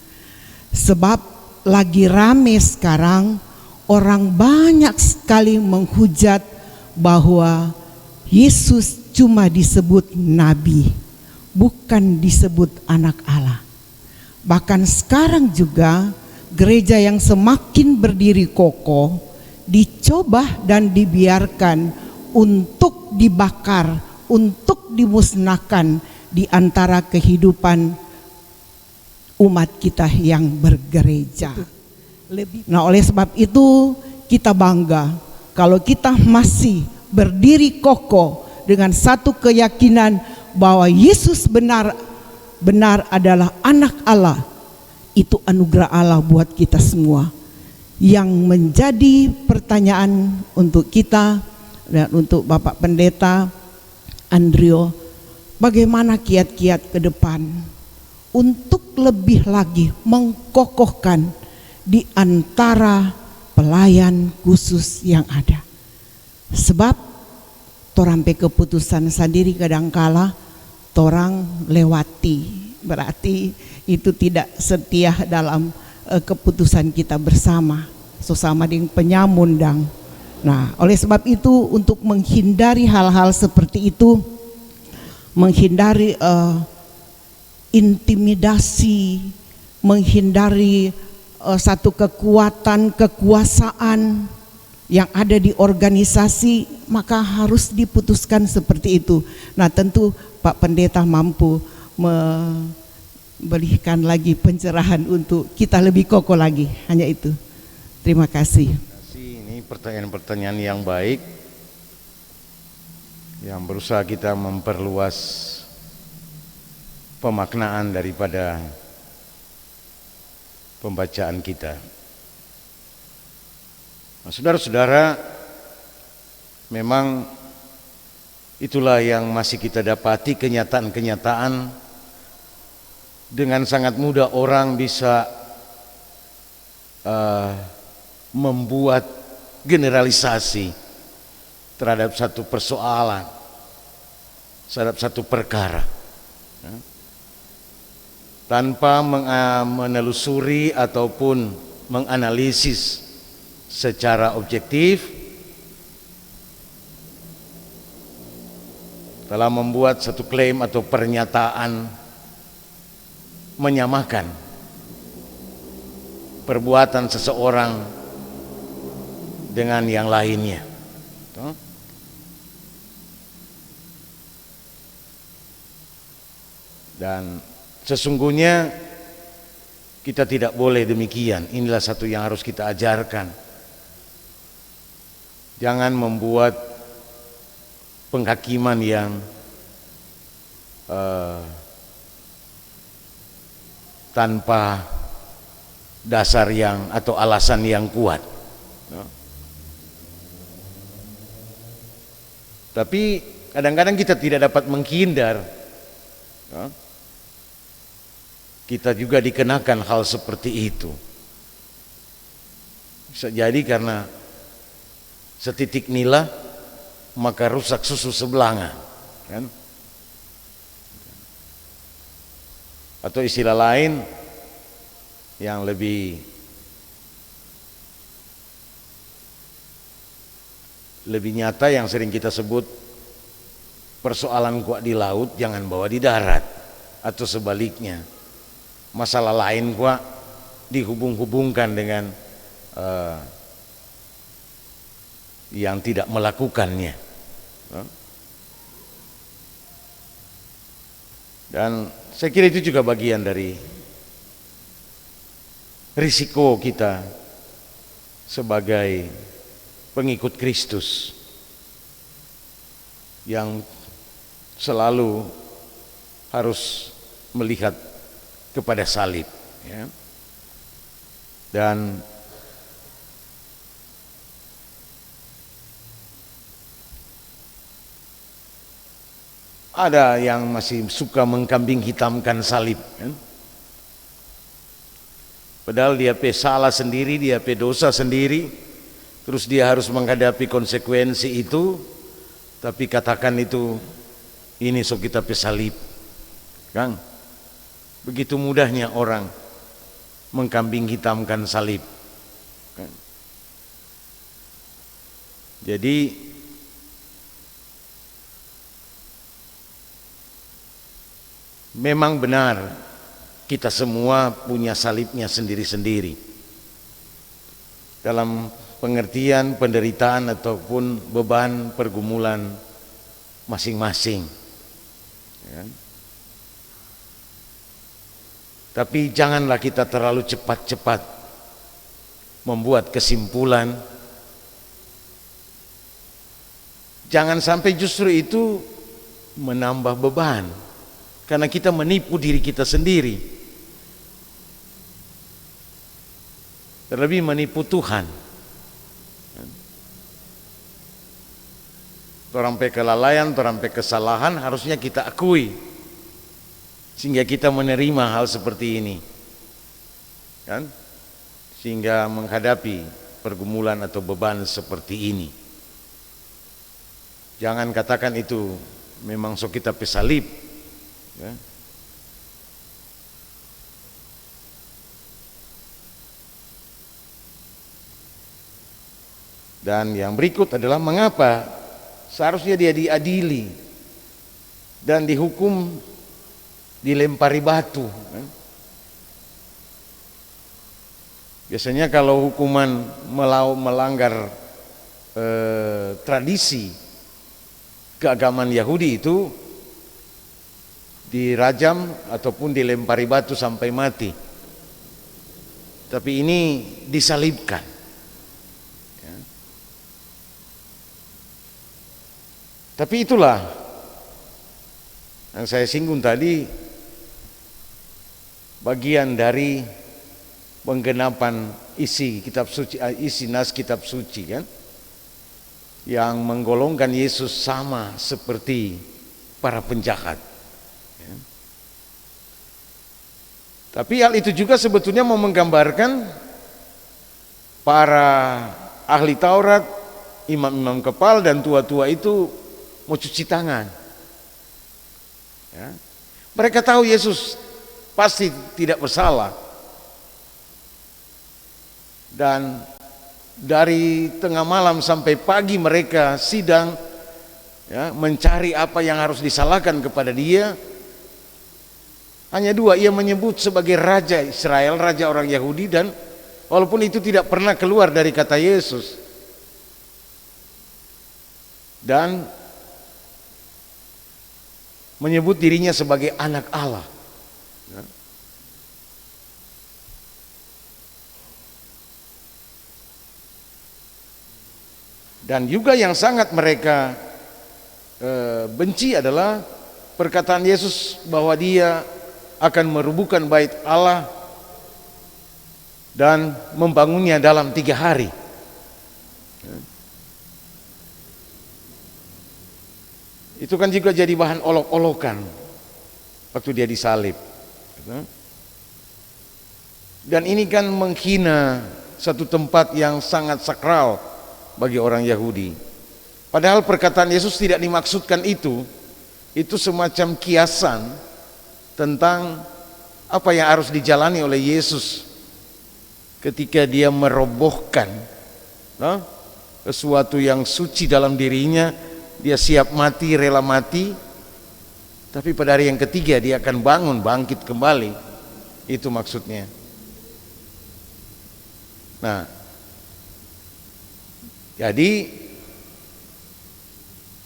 Speaker 7: Sebab lagi rame sekarang, orang banyak sekali menghujat bahwa Yesus cuma disebut nabi, bukan disebut anak Allah. Bahkan sekarang juga gereja yang semakin berdiri kokoh dicoba dan dibiarkan untuk dibakar, untuk dimusnahkan di antara kehidupan umat kita yang bergereja. Nah, oleh sebab itu kita bangga kalau kita masih berdiri kokoh dengan satu keyakinan bahwa Yesus benar adalah anak Allah. Itu anugerah Allah buat kita semua. Yang menjadi pertanyaan untuk kita dan untuk Bapak Pendeta Andrio, bagaimana kiat-kiat ke depan untuk lebih lagi mengkokohkan di antara pelayan khusus yang ada. Sebab torampe keputusan sendiri kadangkala torang lewati, berarti itu tidak setia dalam keputusan kita bersama, sesama dengan penyamundang. Nah, oleh sebab itu untuk menghindari hal-hal seperti itu, menghindari intimidasi, menghindari satu kekuasaan yang ada di organisasi, maka harus diputuskan seperti itu. Nah, tentu Pak Pendeta mampu memberikan lagi pencerahan untuk kita lebih kokoh lagi. Hanya itu. Terima kasih.
Speaker 4: Ini pertanyaan-pertanyaan yang baik yang berusaha kita memperluas pemaknaan daripada pembacaan kita. Nah, saudara-saudara, memang itulah yang masih kita dapati, kenyataan-kenyataan. Dengan sangat mudah orang bisa membuat generalisasi terhadap satu persoalan, terhadap satu perkara, tanpa menelusuri ataupun menganalisis secara objektif, telah membuat satu klaim atau pernyataan menyamakan perbuatan seseorang dengan yang lainnya. Dan sesungguhnya kita tidak boleh demikian. Inilah satu yang harus kita ajarkan. Jangan membuat penghakiman yang tanpa dasar yang atau alasan yang kuat. Tapi kadang-kadang kita tidak dapat menghindar. Kita juga dikenakan hal seperti itu. Bisa jadi karena setitik nila maka rusak susu sebelanga, kan? Atau istilah lain yang lebih nyata yang sering kita sebut, persoalan kuat di laut jangan bawa di darat, atau sebaliknya, masalah lain kuat dihubung-hubungkan dengan yang tidak melakukannya. Dan saya kira itu juga bagian dari risiko kita sebagai pengikut Kristus yang selalu harus melihat kepada salib, ya. Dan ada yang masih suka mengkambing hitamkan salib, kan? Padahal dia salah sendiri, dia dosa sendiri, terus dia harus menghadapi konsekuensi itu, tapi katakan itu, ini so kita salib, kan? Begitu mudahnya orang mengkambing hitamkan salib, kan? Jadi memang benar kita semua punya salibnya sendiri-sendiri dalam pengertian penderitaan ataupun beban pergumulan masing-masing, ya. Tapi janganlah kita terlalu cepat-cepat membuat kesimpulan. Jangan sampai justru itu menambah beban, karena kita menipu diri kita sendiri, terlebih menipu Tuhan. Terampai kelalaian, terampai kesalahan harusnya kita akui, sehingga kita menerima hal seperti ini, kan? Sehingga menghadapi pergumulan atau beban seperti ini. Jangan katakan itu memang so kita pesalib, ya. Dan yang berikut adalah mengapa seharusnya dia diadili dan dihukum, dilempari batu, kan? Biasanya kalau hukuman melanggar tradisi keagamaan Yahudi itu dirajam ataupun dilempari batu sampai mati. Tapi ini disalibkan, ya. Tapi itulah yang saya singgung tadi, bagian dari penggenapan isi kitab suci, isi nas kitab suci kan, yang menggolongkan Yesus sama seperti para penjahat. Ya. Tapi hal itu juga sebetulnya mau menggambarkan para ahli Taurat, imam-imam kepala dan tua-tua itu mau cuci tangan. Ya. Mereka tahu Yesus pasti tidak bersalah. Dan dari tengah malam sampai pagi mereka sidang, ya, mencari apa yang harus disalahkan kepada dia. Hanya dua, ia menyebut sebagai Raja Israel, Raja orang Yahudi, dan walaupun itu tidak pernah keluar dari kata Yesus. Dan menyebut dirinya sebagai anak Allah. Ya. Dan juga yang sangat mereka benci adalah perkataan Yesus bahwa dia akan merubuhkan bait Allah dan membangunnya dalam 3 hari. Itu kan juga jadi bahan olok-olokan waktu dia disalib. Dan ini kan menghina satu tempat yang sangat sakral bagi orang Yahudi. Padahal perkataan Yesus tidak dimaksudkan itu semacam kiasan tentang apa yang harus dijalani oleh Yesus ketika dia merobohkan sesuatu yang suci dalam dirinya. Dia siap mati, rela mati, tapi pada hari yang ketiga dia akan bangun, bangkit kembali. Itu maksudnya. Nah, jadi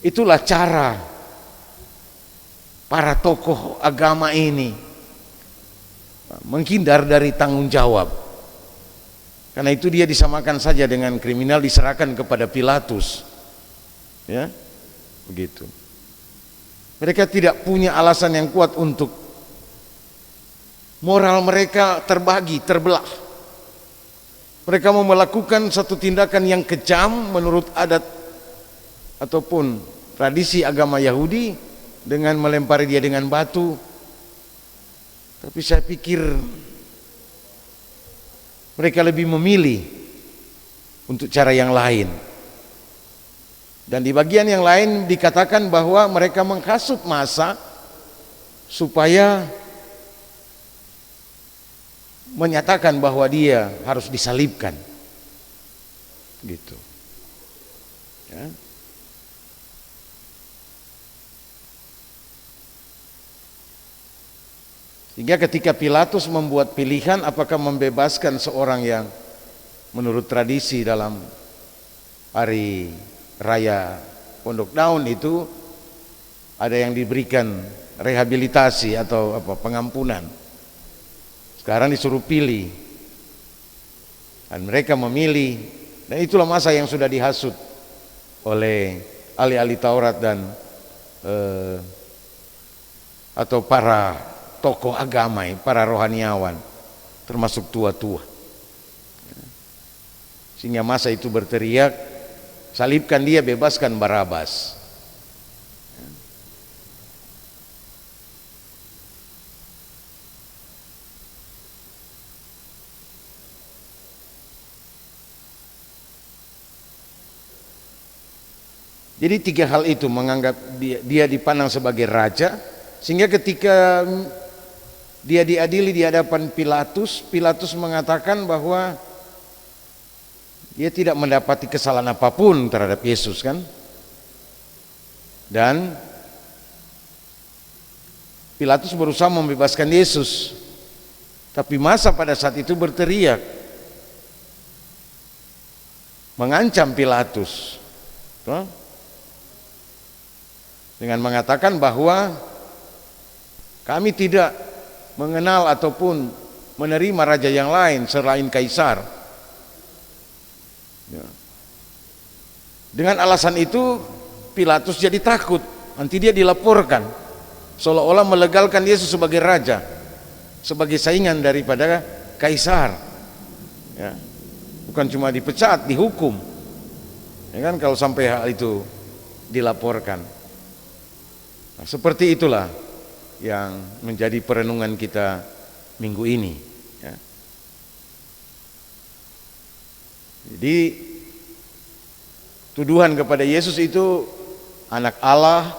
Speaker 4: itulah cara para tokoh agama ini menghindar dari tanggung jawab. Karena itu dia disamakan saja dengan kriminal, diserahkan kepada Pilatus. Ya, begitu. Mereka tidak punya alasan yang kuat untuk, moral mereka terbagi, terbelah. Mereka mau melakukan satu tindakan yang kejam menurut adat ataupun tradisi agama Yahudi dengan melempari dia dengan batu. Tapi saya pikir mereka lebih memilih untuk cara yang lain. Dan di bagian yang lain dikatakan bahwa mereka menghasut massa supaya menyatakan bahwa dia harus disalibkan, gitu. Ya. Sehingga ketika Pilatus membuat pilihan apakah membebaskan seorang yang menurut tradisi dalam hari raya Pondok Daun itu ada yang diberikan rehabilitasi atau pengampunan. Sekarang disuruh pilih, dan mereka memilih, dan itulah masa yang sudah dihasut oleh ahli-ahli Taurat dan atau para tokoh agama, para rohaniawan, termasuk tua-tua. Sehingga masa itu berteriak, salibkan dia, bebaskan Barabas. Jadi 3 hal itu menganggap dia dipandang sebagai raja, sehingga ketika dia diadili di hadapan Pilatus, Pilatus mengatakan bahwa dia tidak mendapati kesalahan apapun terhadap Yesus, kan? Dan Pilatus berusaha membebaskan Yesus, tapi massa pada saat itu berteriak, mengancam Pilatus, dengan mengatakan bahwa kami tidak mengenal ataupun menerima raja yang lain selain Kaisar. Ya. Dengan alasan itu Pilatus jadi takut, nanti dia dilaporkan, seolah-olah melegalkan Yesus sebagai raja, sebagai saingan daripada kaisar. Ya. Bukan cuma dipecat, dihukum. Ya kan, kalau sampai hal itu dilaporkan. Nah, seperti itulah yang menjadi perenungan kita minggu ini. Ya. Jadi tuduhan kepada Yesus itu anak Allah,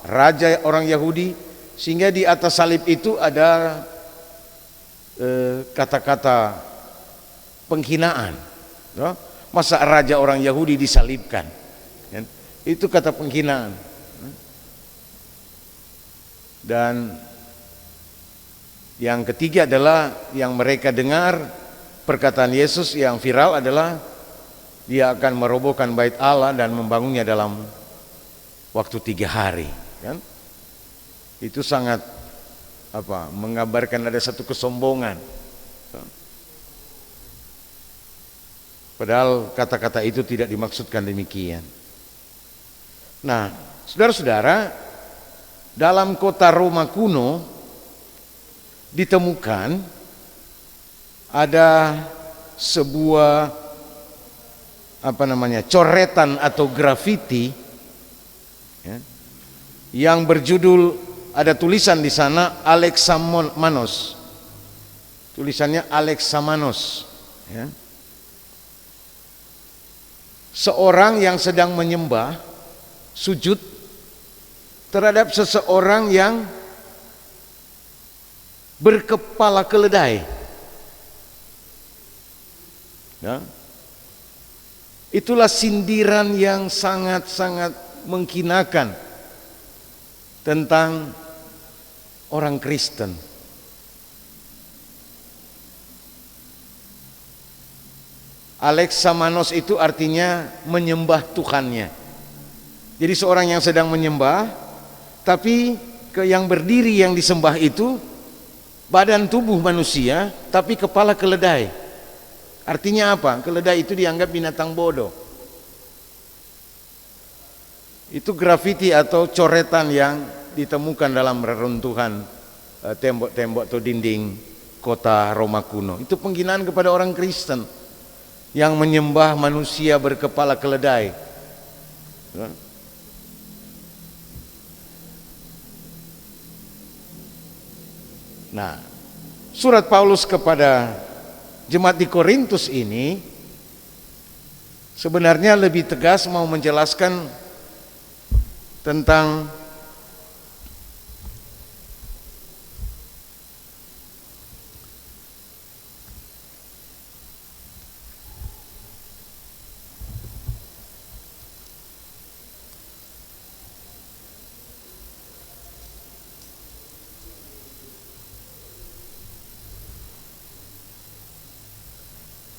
Speaker 4: raja orang Yahudi, sehingga di atas salib itu ada kata-kata penghinaan. Ya. Masa raja orang Yahudi disalibkan? Ya. Itu kata penghinaan. Dan yang ketiga adalah yang mereka dengar perkataan Yesus yang viral adalah dia akan merobohkan bait Allah dan membangunnya dalam waktu 3 hari. Kan? Itu sangat menggambarkan ada satu kesombongan. Padahal kata-kata itu tidak dimaksudkan demikian. Nah, saudara-saudara, dalam kota Roma kuno ditemukan ada sebuah coretan atau grafiti, ya, yang berjudul, ada tulisan di sana Alexamenos, tulisannya Alexamenos, ya. Seorang yang sedang menyembah sujud terhadap seseorang yang berkepala keledai. Ya. Itulah sindiran yang sangat-sangat menghinakan tentang orang Kristen. Alexamenos itu artinya menyembah Tuhannya. Jadi seorang yang sedang menyembah, tapi yang berdiri yang disembah itu badan tubuh manusia, tapi kepala keledai. Artinya apa? Keledai itu dianggap binatang bodoh. Itu grafiti atau coretan yang ditemukan dalam reruntuhan tembok-tembok atau dinding kota Roma kuno. Itu penghinaan kepada orang Kristen yang menyembah manusia berkepala keledai. Nah, surat Paulus kepada jemaat di Korintus ini sebenarnya lebih tegas mau menjelaskan tentang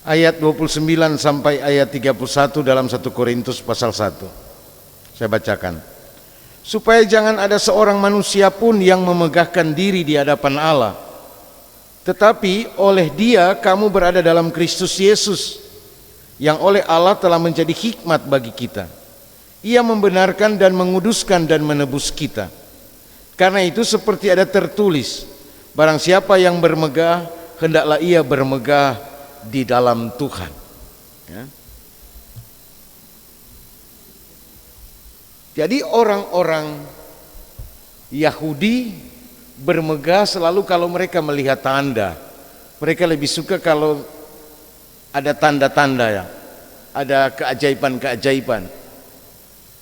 Speaker 4: ayat 29 sampai ayat 31 dalam 1 Korintus pasal 1. Saya bacakan. Supaya jangan ada seorang manusia pun yang memegahkan diri di hadapan Allah. Tetapi oleh Dia kamu berada dalam Kristus Yesus, yang oleh Allah telah menjadi hikmat bagi kita. Ia membenarkan dan menguduskan dan menebus kita. Karena itu seperti ada tertulis, barang siapa yang bermegah, hendaklah ia bermegah di dalam Tuhan. Ya. Jadi orang-orang Yahudi bermegah selalu kalau mereka melihat tanda. Mereka lebih suka kalau ada tanda-tanda, ya, ada keajaiban-keajaiban.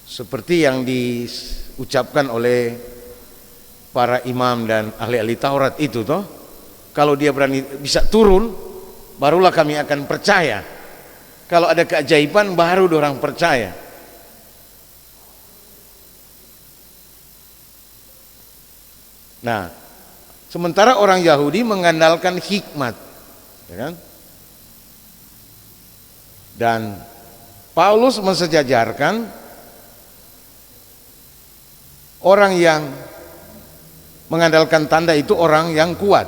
Speaker 4: Seperti yang diucapkan oleh para imam dan ahli-ahli Taurat itu toh. Kalau dia berani bisa turun, barulah kami akan percaya. Kalau ada keajaiban, baru orang percaya. Nah, sementara orang Yahudi mengandalkan hikmat, ya kan? Dan Paulus mensejajarkan orang yang mengandalkan tanda itu orang yang kuat.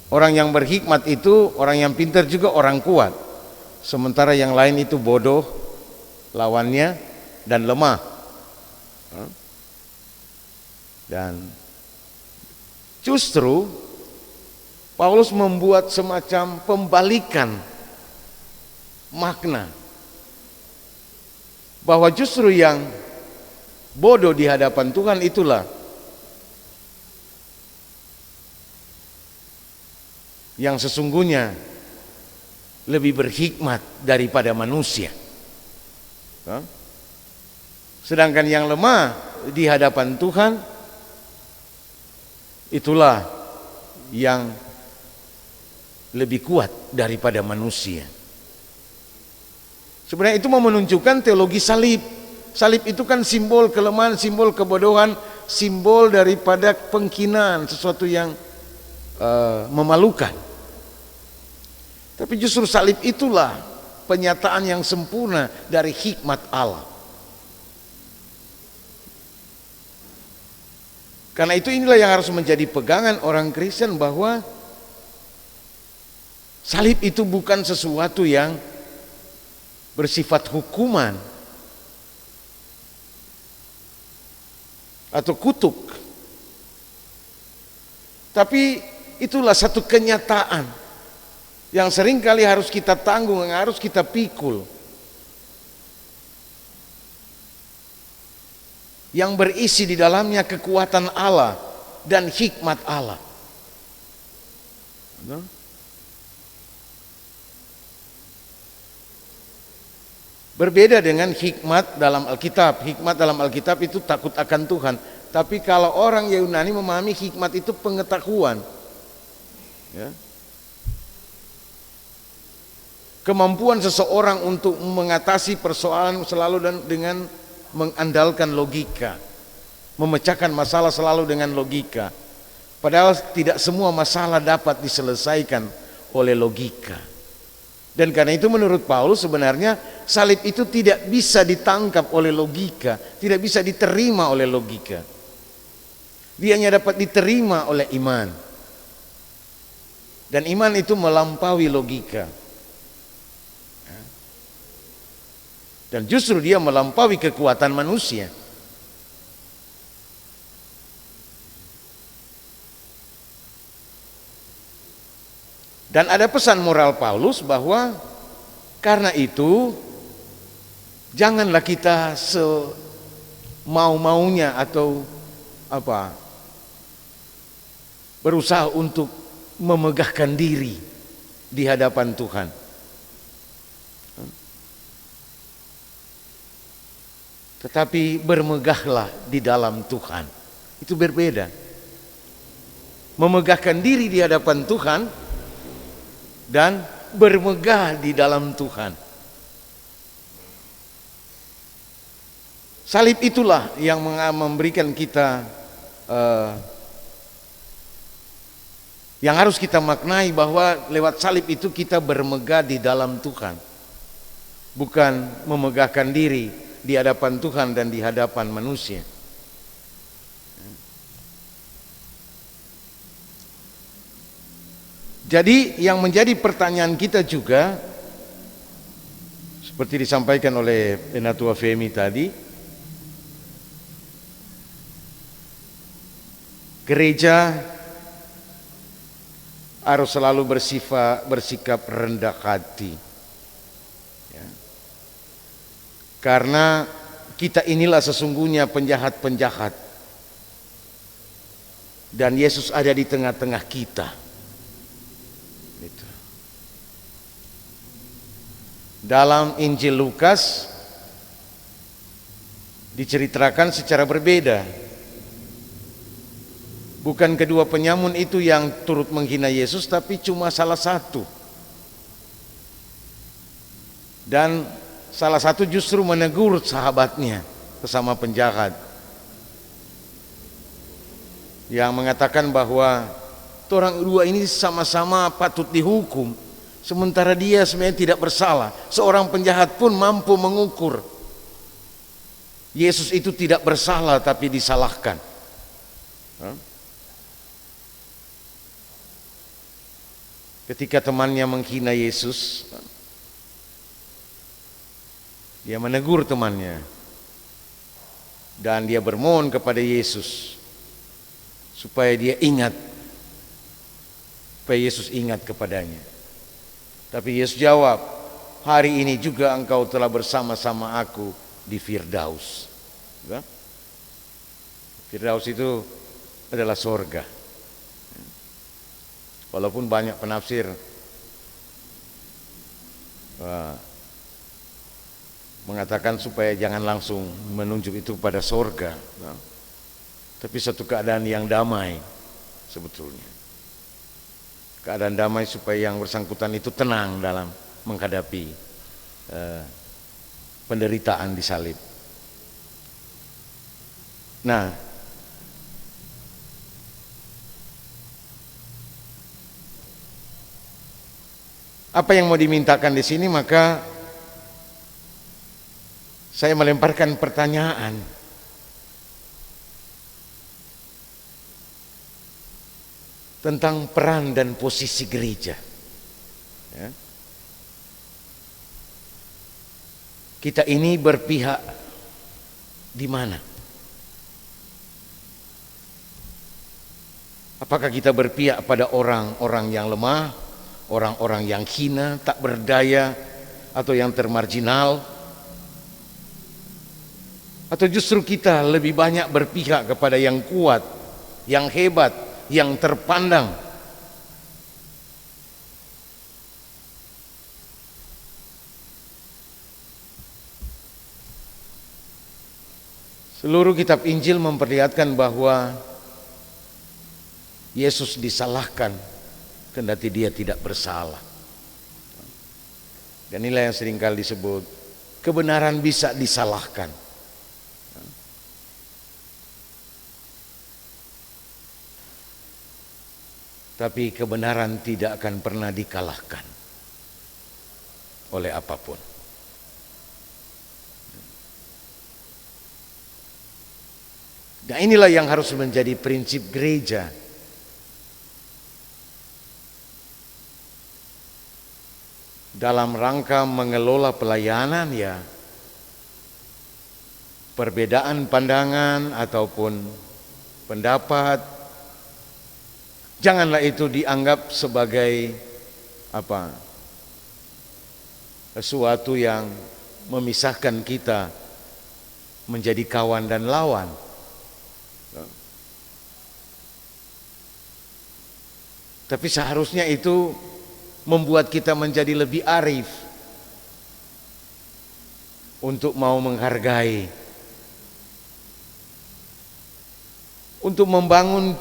Speaker 4: Orang yang berhikmat itu orang yang pintar juga orang kuat. Sementara yang lain itu bodoh lawannya, dan lemah. Dan justru Paulus membuat semacam pembalikan makna, bahwa justru yang bodoh di hadapan Tuhan itulah yang sesungguhnya lebih berhikmat daripada manusia. Sedangkan yang lemah di hadapan Tuhan itulah yang lebih kuat daripada manusia. Sebenarnya itu mau menunjukkan teologi salib. Salib itu kan simbol kelemahan, simbol kebodohan, simbol daripada penghinaan, sesuatu yang memalukan. Tapi justru salib itulah penyataan yang sempurna dari hikmat Allah. Karena itu inilah yang harus menjadi pegangan orang Kristen, bahwa salib itu bukan sesuatu yang bersifat hukuman atau kutuk, tapi itulah satu kenyataan yang seringkali harus kita tanggung, yang harus kita pikul, yang berisi di dalamnya kekuatan Allah dan hikmat Allah. Berbeda dengan hikmat dalam Alkitab. Hikmat dalam Alkitab itu takut akan Tuhan. Tapi kalau orang Yunani memahami hikmat itu pengetahuan, ya, kemampuan seseorang untuk mengatasi persoalan selalu dengan mengandalkan logika, memecahkan masalah selalu dengan logika. Padahal tidak semua masalah dapat diselesaikan oleh logika. Dan karena itu menurut Paulus sebenarnya salib itu tidak bisa ditangkap oleh logika, tidak bisa diterima oleh logika. Dia hanya dapat diterima oleh iman. Dan iman itu melampaui logika. Dan justru dia melampaui kekuatan manusia. Dan ada pesan moral Paulus bahwa karena itu janganlah kita semau-maunya atau berusaha untuk memegahkan diri di hadapan Tuhan. Tetapi bermegahlah di dalam Tuhan. Itu berbeda. Memegahkan diri di hadapan Tuhan dan bermegah di dalam Tuhan. Salib itulah yang memberikan kita yang harus kita maknai, bahwa lewat salib itu kita bermegah di dalam Tuhan, bukan memegahkan diri di hadapan Tuhan dan di hadapan manusia. Jadi yang menjadi pertanyaan kita juga, seperti disampaikan oleh Penatua Femi tadi, gereja harus selalu bersikap rendah hati, ya. Karena kita inilah sesungguhnya penjahat-penjahat, dan Yesus ada di tengah-tengah kita. Dalam Injil Lukas diceritakan secara berbeda. Bukan kedua penyamun itu yang turut menghina Yesus, tapi cuma salah satu. Dan salah satu justru menegur sahabatnya, sesama penjahat, yang mengatakan bahwa orang dua ini sama-sama patut dihukum, sementara dia sebenarnya tidak bersalah. Seorang penjahat pun mampu mengukur Yesus itu tidak bersalah tapi disalahkan. Ketika temannya menghina Yesus, dia menegur temannya, dan dia bermohon kepada Yesus supaya dia ingat, supaya Yesus ingat kepadanya. Tapi Yesus jawab, hari ini juga engkau telah bersama-sama aku di Firdaus. Firdaus itu adalah sorga. Walaupun banyak penafsir mengatakan supaya jangan langsung menunjuk itu pada sorga, tapi satu keadaan yang damai sebetulnya. Keadaan damai supaya yang bersangkutan itu tenang dalam menghadapi penderitaan di salib. Nah, apa yang mau dimintakan di sini? Maka saya melemparkan pertanyaan. Tentang peran dan posisi gereja. Ya. Kita ini berpihak di mana? Apakah kita berpihak pada orang-orang yang lemah, orang-orang yang hina, tak berdaya, atau yang termarginal? Atau justru kita lebih banyak berpihak kepada yang kuat, yang hebat, yang terpandang? Seluruh kitab Injil memperlihatkan bahwa Yesus disalahkan kendati dia tidak bersalah. Dan inilah yang seringkali disebut kebenaran bisa disalahkan. Tapi kebenaran tidak akan pernah dikalahkan oleh apapun. Dan inilah yang harus menjadi prinsip gereja. Dalam rangka mengelola pelayanan, ya, perbedaan pandangan ataupun pendapat, janganlah itu dianggap sebagai sesuatu yang memisahkan kita menjadi kawan dan lawan. Tapi seharusnya itu membuat kita menjadi lebih arif untuk mau menghargai, untuk membangun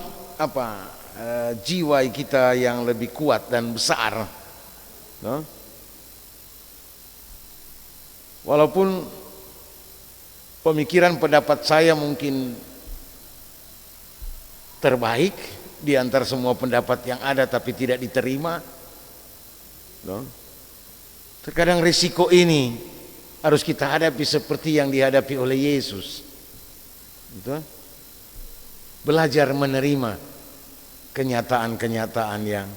Speaker 4: jiwa kita yang lebih kuat dan besar. Walaupun pemikiran pendapat saya mungkin terbaik di antara semua pendapat yang ada, tapi tidak diterima. Terkadang risiko ini harus kita hadapi seperti yang dihadapi oleh Yesus. Belajar menerima kenyataan-kenyataan yang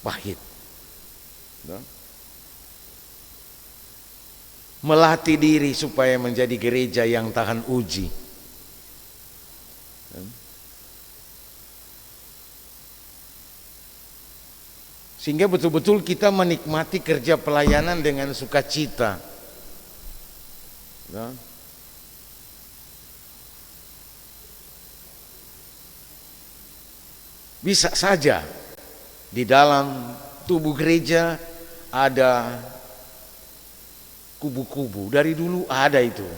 Speaker 4: pahit. Melatih diri supaya menjadi gereja yang tahan uji. Sehingga betul-betul kita menikmati kerja pelayanan dengan sukacita. Bisa saja di dalam tubuh gereja ada kubu-kubu. Dari dulu ada itu.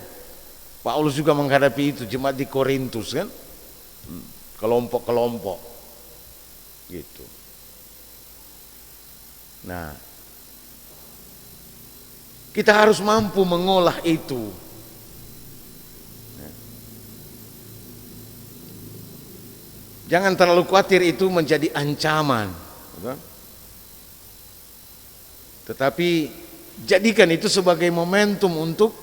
Speaker 4: Paulus juga menghadapi itu, jemaat di Korintus kan, kelompok-kelompok gitu. Nah, kita harus mampu mengolah itu. Jangan terlalu khawatir itu menjadi ancaman, tetapi jadikan itu sebagai momentum untuk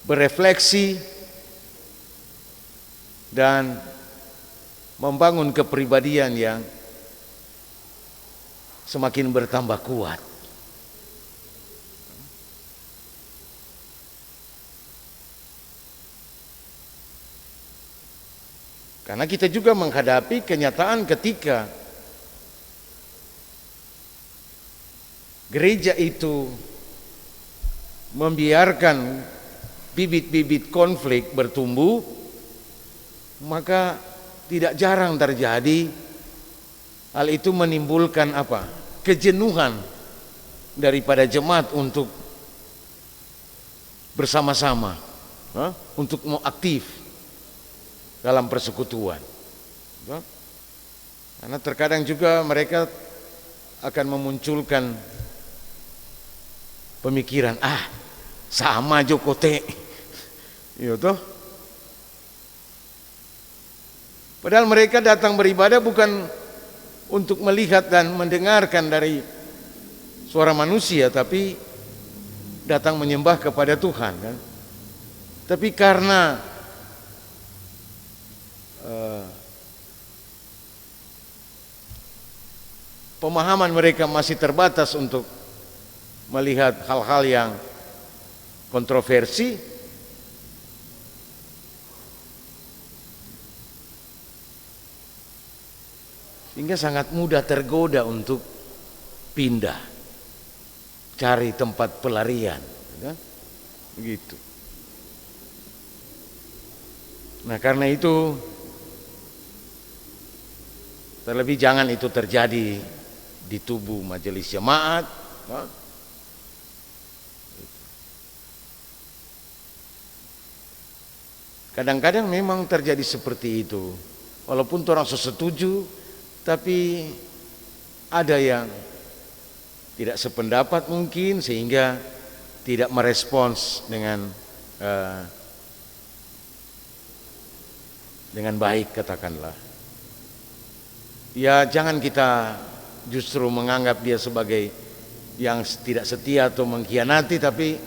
Speaker 4: berefleksi dan membangun kepribadian yang semakin bertambah kuat. Karena kita juga menghadapi kenyataan ketika gereja itu membiarkan bibit-bibit konflik bertumbuh, maka tidak jarang terjadi hal itu menimbulkan apa? Kejenuhan daripada jemaat untuk bersama-sama, untuk mau aktif dalam persekutuan. Karena terkadang juga mereka akan memunculkan pemikiran, sama Jokote, gitu. Padahal mereka datang beribadah bukan untuk melihat dan mendengarkan dari suara manusia, tapi datang menyembah kepada Tuhan, kan? Tapi karena pemahaman mereka masih terbatas untuk melihat hal-hal yang kontroversi, sehingga sangat mudah tergoda untuk pindah, cari tempat pelarian, ya? Begitu. Nah, karena itu terlebih jangan itu terjadi di tubuh majelis jemaat, ya? Kadang-kadang memang terjadi seperti itu, walaupun orang setuju, tapi ada yang tidak sependapat mungkin, sehingga tidak merespons dengan baik, katakanlah. Ya, jangan kita justru menganggap dia sebagai yang tidak setia atau mengkhianati, tapi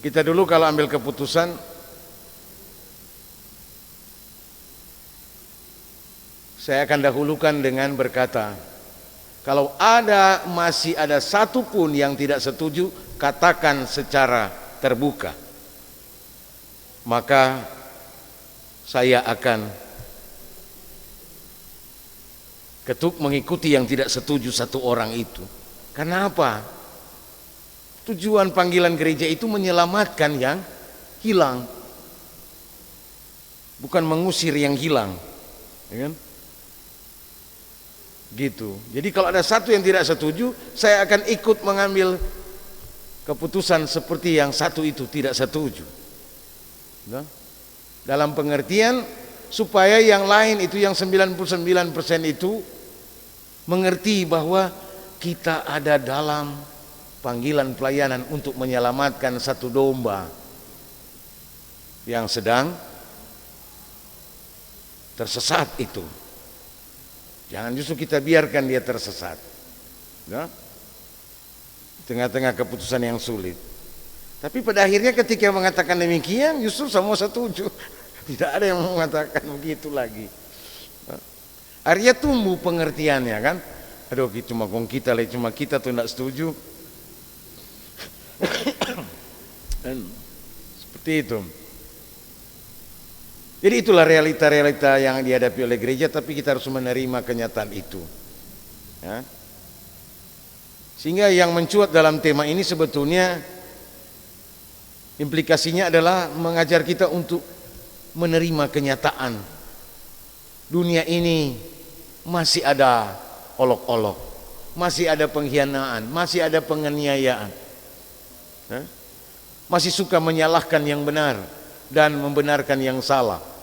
Speaker 4: kita dulu kalau ambil keputusan, saya akan dahulukan dengan berkata, kalau masih ada satu pun yang tidak setuju, katakan secara terbuka, maka saya akan ketuk mengikuti yang tidak setuju satu orang itu. Karena apa? Tujuan panggilan gereja itu menyelamatkan yang hilang, bukan mengusir yang hilang, ya kan? Gitu. Jadi kalau ada satu yang tidak setuju, saya akan ikut mengambil keputusan seperti yang satu itu tidak setuju. Nah, dalam pengertian supaya yang lain itu, yang 99% itu mengerti bahwa kita ada dalam panggilan pelayanan untuk menyelamatkan satu domba yang sedang tersesat itu. Jangan justru kita biarkan dia tersesat, ya? Tengah-tengah keputusan yang sulit. Tapi pada akhirnya ketika mengatakan demikian, justru semua setuju. Tidak ada yang mengatakan begitu lagi. Akhirnya tumbuh pengertiannya, kan? Aduh, cuma kita tuh tidak setuju. Dan seperti itu. Jadi itulah realita-realita yang dihadapi oleh gereja, tapi kita harus menerima kenyataan itu, ya. Sehingga yang mencuat dalam tema ini sebetulnya implikasinya adalah mengajar kita untuk menerima kenyataan dunia ini masih ada olok-olok, masih ada pengkhianatan, masih ada penganiayaan, ya? Masih suka menyalahkan yang benar dan membenarkan yang salah.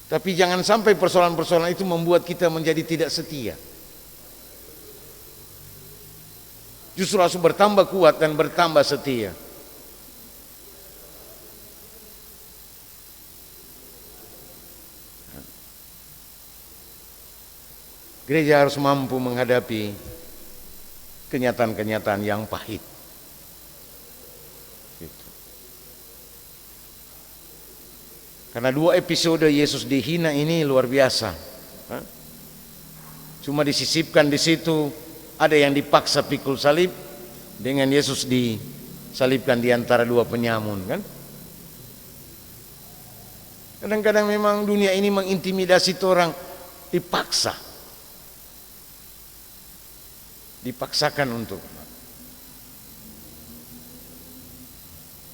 Speaker 4: Tapi jangan sampai persoalan-persoalan itu membuat kita menjadi tidak setia. Justru harus bertambah kuat dan bertambah setia. Gereja harus mampu menghadapi kenyataan-kenyataan yang pahit. Karena 2 episode Yesus dihina ini luar biasa. Cuma disisipkan di situ, ada yang dipaksa pikul salib, dengan Yesus salibkan di antara dua penyamun kan. Kadang-kadang memang dunia ini mengintimidasi orang, dipaksakan untuk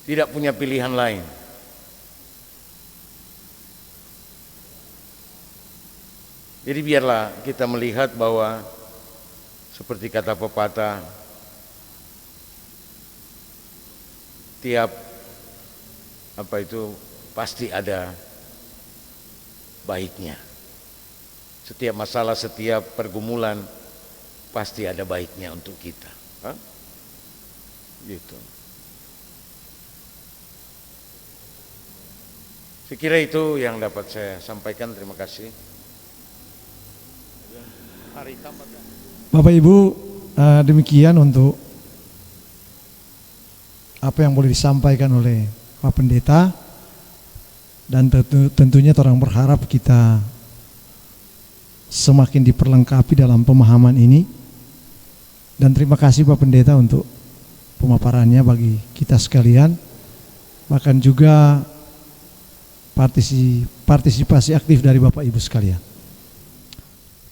Speaker 4: tidak punya pilihan lain. Jadi biarlah kita melihat bahwa seperti kata pepatah, tiap pasti ada baiknya. Setiap masalah, setiap pergumulan pasti ada baiknya untuk kita. Gitu. Saya kira itu yang dapat saya sampaikan. Terima kasih.
Speaker 1: Bapak Ibu, demikian untuk apa yang boleh disampaikan oleh Pak Pendeta, dan tentunya orang berharap kita semakin diperlengkapi dalam pemahaman ini. Dan terima kasih Pak Pendeta untuk pemaparannya bagi kita sekalian, bahkan juga partisipasi aktif dari Bapak Ibu sekalian.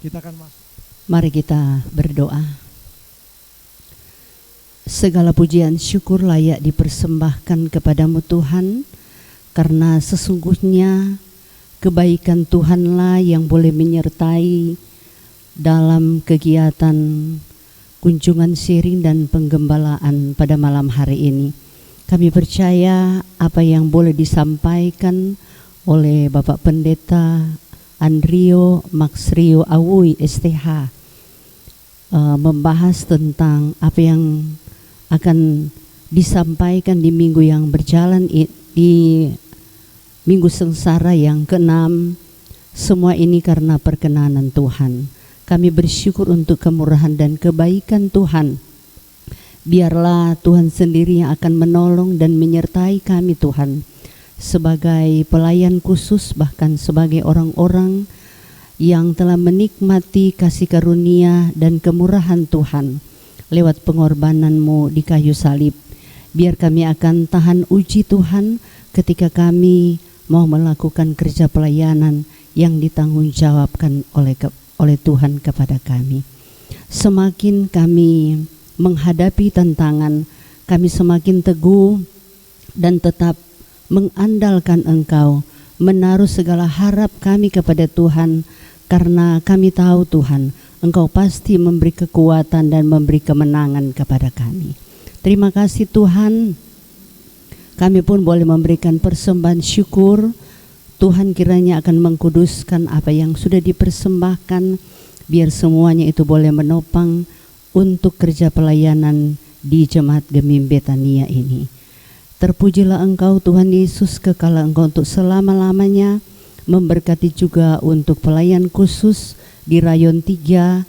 Speaker 1: Kita akan masuk.
Speaker 8: Mari kita berdoa. Segala pujian syukur layak dipersembahkan kepadamu Tuhan, karena sesungguhnya kebaikan Tuhanlah yang boleh menyertai dalam kegiatan kunjungan sharing dan penggembalaan pada malam hari ini. Kami percaya apa yang boleh disampaikan oleh Bapak Pendeta Andrio Maxrio Awui STH membahas tentang apa yang akan disampaikan di minggu yang berjalan, di minggu sengsara yang ke-6. Semua ini karena perkenanan Tuhan. Kami bersyukur untuk kemurahan dan kebaikan Tuhan. Biarlah Tuhan sendiri yang akan menolong dan menyertai kami Tuhan, sebagai pelayan khusus, bahkan sebagai orang-orang yang telah menikmati kasih karunia dan kemurahan Tuhan lewat pengorbanan-Mu di kayu salib. Biar kami akan tahan uji Tuhan ketika kami mau melakukan kerja pelayanan yang ditanggung jawabkan oleh Tuhan kepada kami. Semakin kami menghadapi tantangan, kami semakin teguh dan tetap mengandalkan Engkau, menaruh segala harap kami kepada Tuhan, karena kami tahu Tuhan, Engkau pasti memberi kekuatan dan memberi kemenangan kepada kami. Terima kasih Tuhan, kami pun boleh memberikan persembahan syukur. Tuhan kiranya akan mengkuduskan apa yang sudah dipersembahkan, biar semuanya itu boleh menopang untuk kerja pelayanan di Jemaat Gemim Betania ini. Terpujilah Engkau Tuhan Yesus, kekal Engkau untuk selama-lamanya. Memberkati juga untuk pelayan khusus di rayon 3,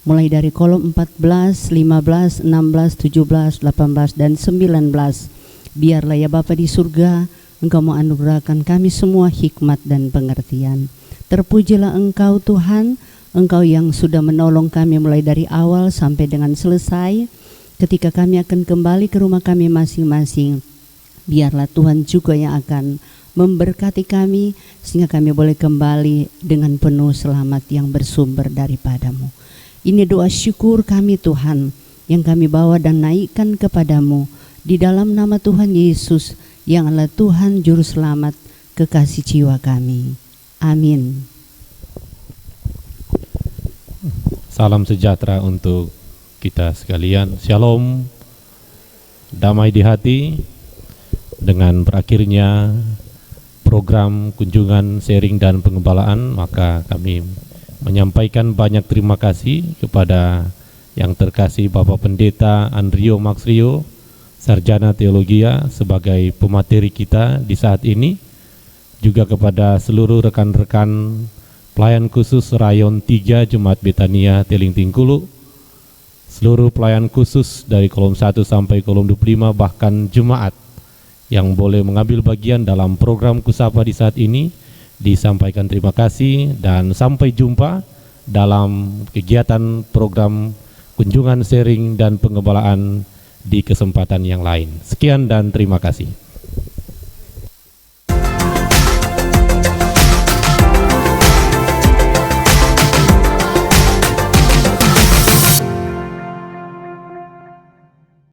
Speaker 8: mulai dari kolom 14, 15, 16, 17, 18, dan 19. Biarlah ya Bapa di surga, Engkau menganugerahkan kami semua hikmat dan pengertian. Terpujilah Engkau Tuhan, Engkau yang sudah menolong kami mulai dari awal sampai dengan selesai. Ketika kami akan kembali ke rumah kami masing-masing, biarlah Tuhan juga yang akan memberkati kami, sehingga kami boleh kembali dengan penuh selamat yang bersumber daripada-Mu. Ini doa syukur kami Tuhan, yang kami bawa dan naikkan kepadamu di dalam nama Tuhan Yesus, yang adalah Tuhan Juru Selamat kekasih jiwa kami. Amin.
Speaker 5: Salam sejahtera untuk kita sekalian. Shalom, damai di hati. Dengan berakhirnya program kunjungan sharing dan pengembalaan, maka kami menyampaikan banyak terima kasih kepada yang terkasih Bapak Pendeta Andrio Maxrio, Sarjana Teologia, sebagai pemateri kita di saat ini, juga kepada seluruh rekan-rekan pelayan khusus rayon 3 Jemaat Betania Teling Tingkulu, seluruh pelayan khusus dari kolom 1 sampai kolom 25, bahkan jemaat yang boleh mengambil bagian dalam program Kusapa di saat ini, disampaikan terima kasih dan sampai jumpa dalam kegiatan program kunjungan sharing dan pengembalaan di kesempatan yang lain. Sekian dan terima kasih.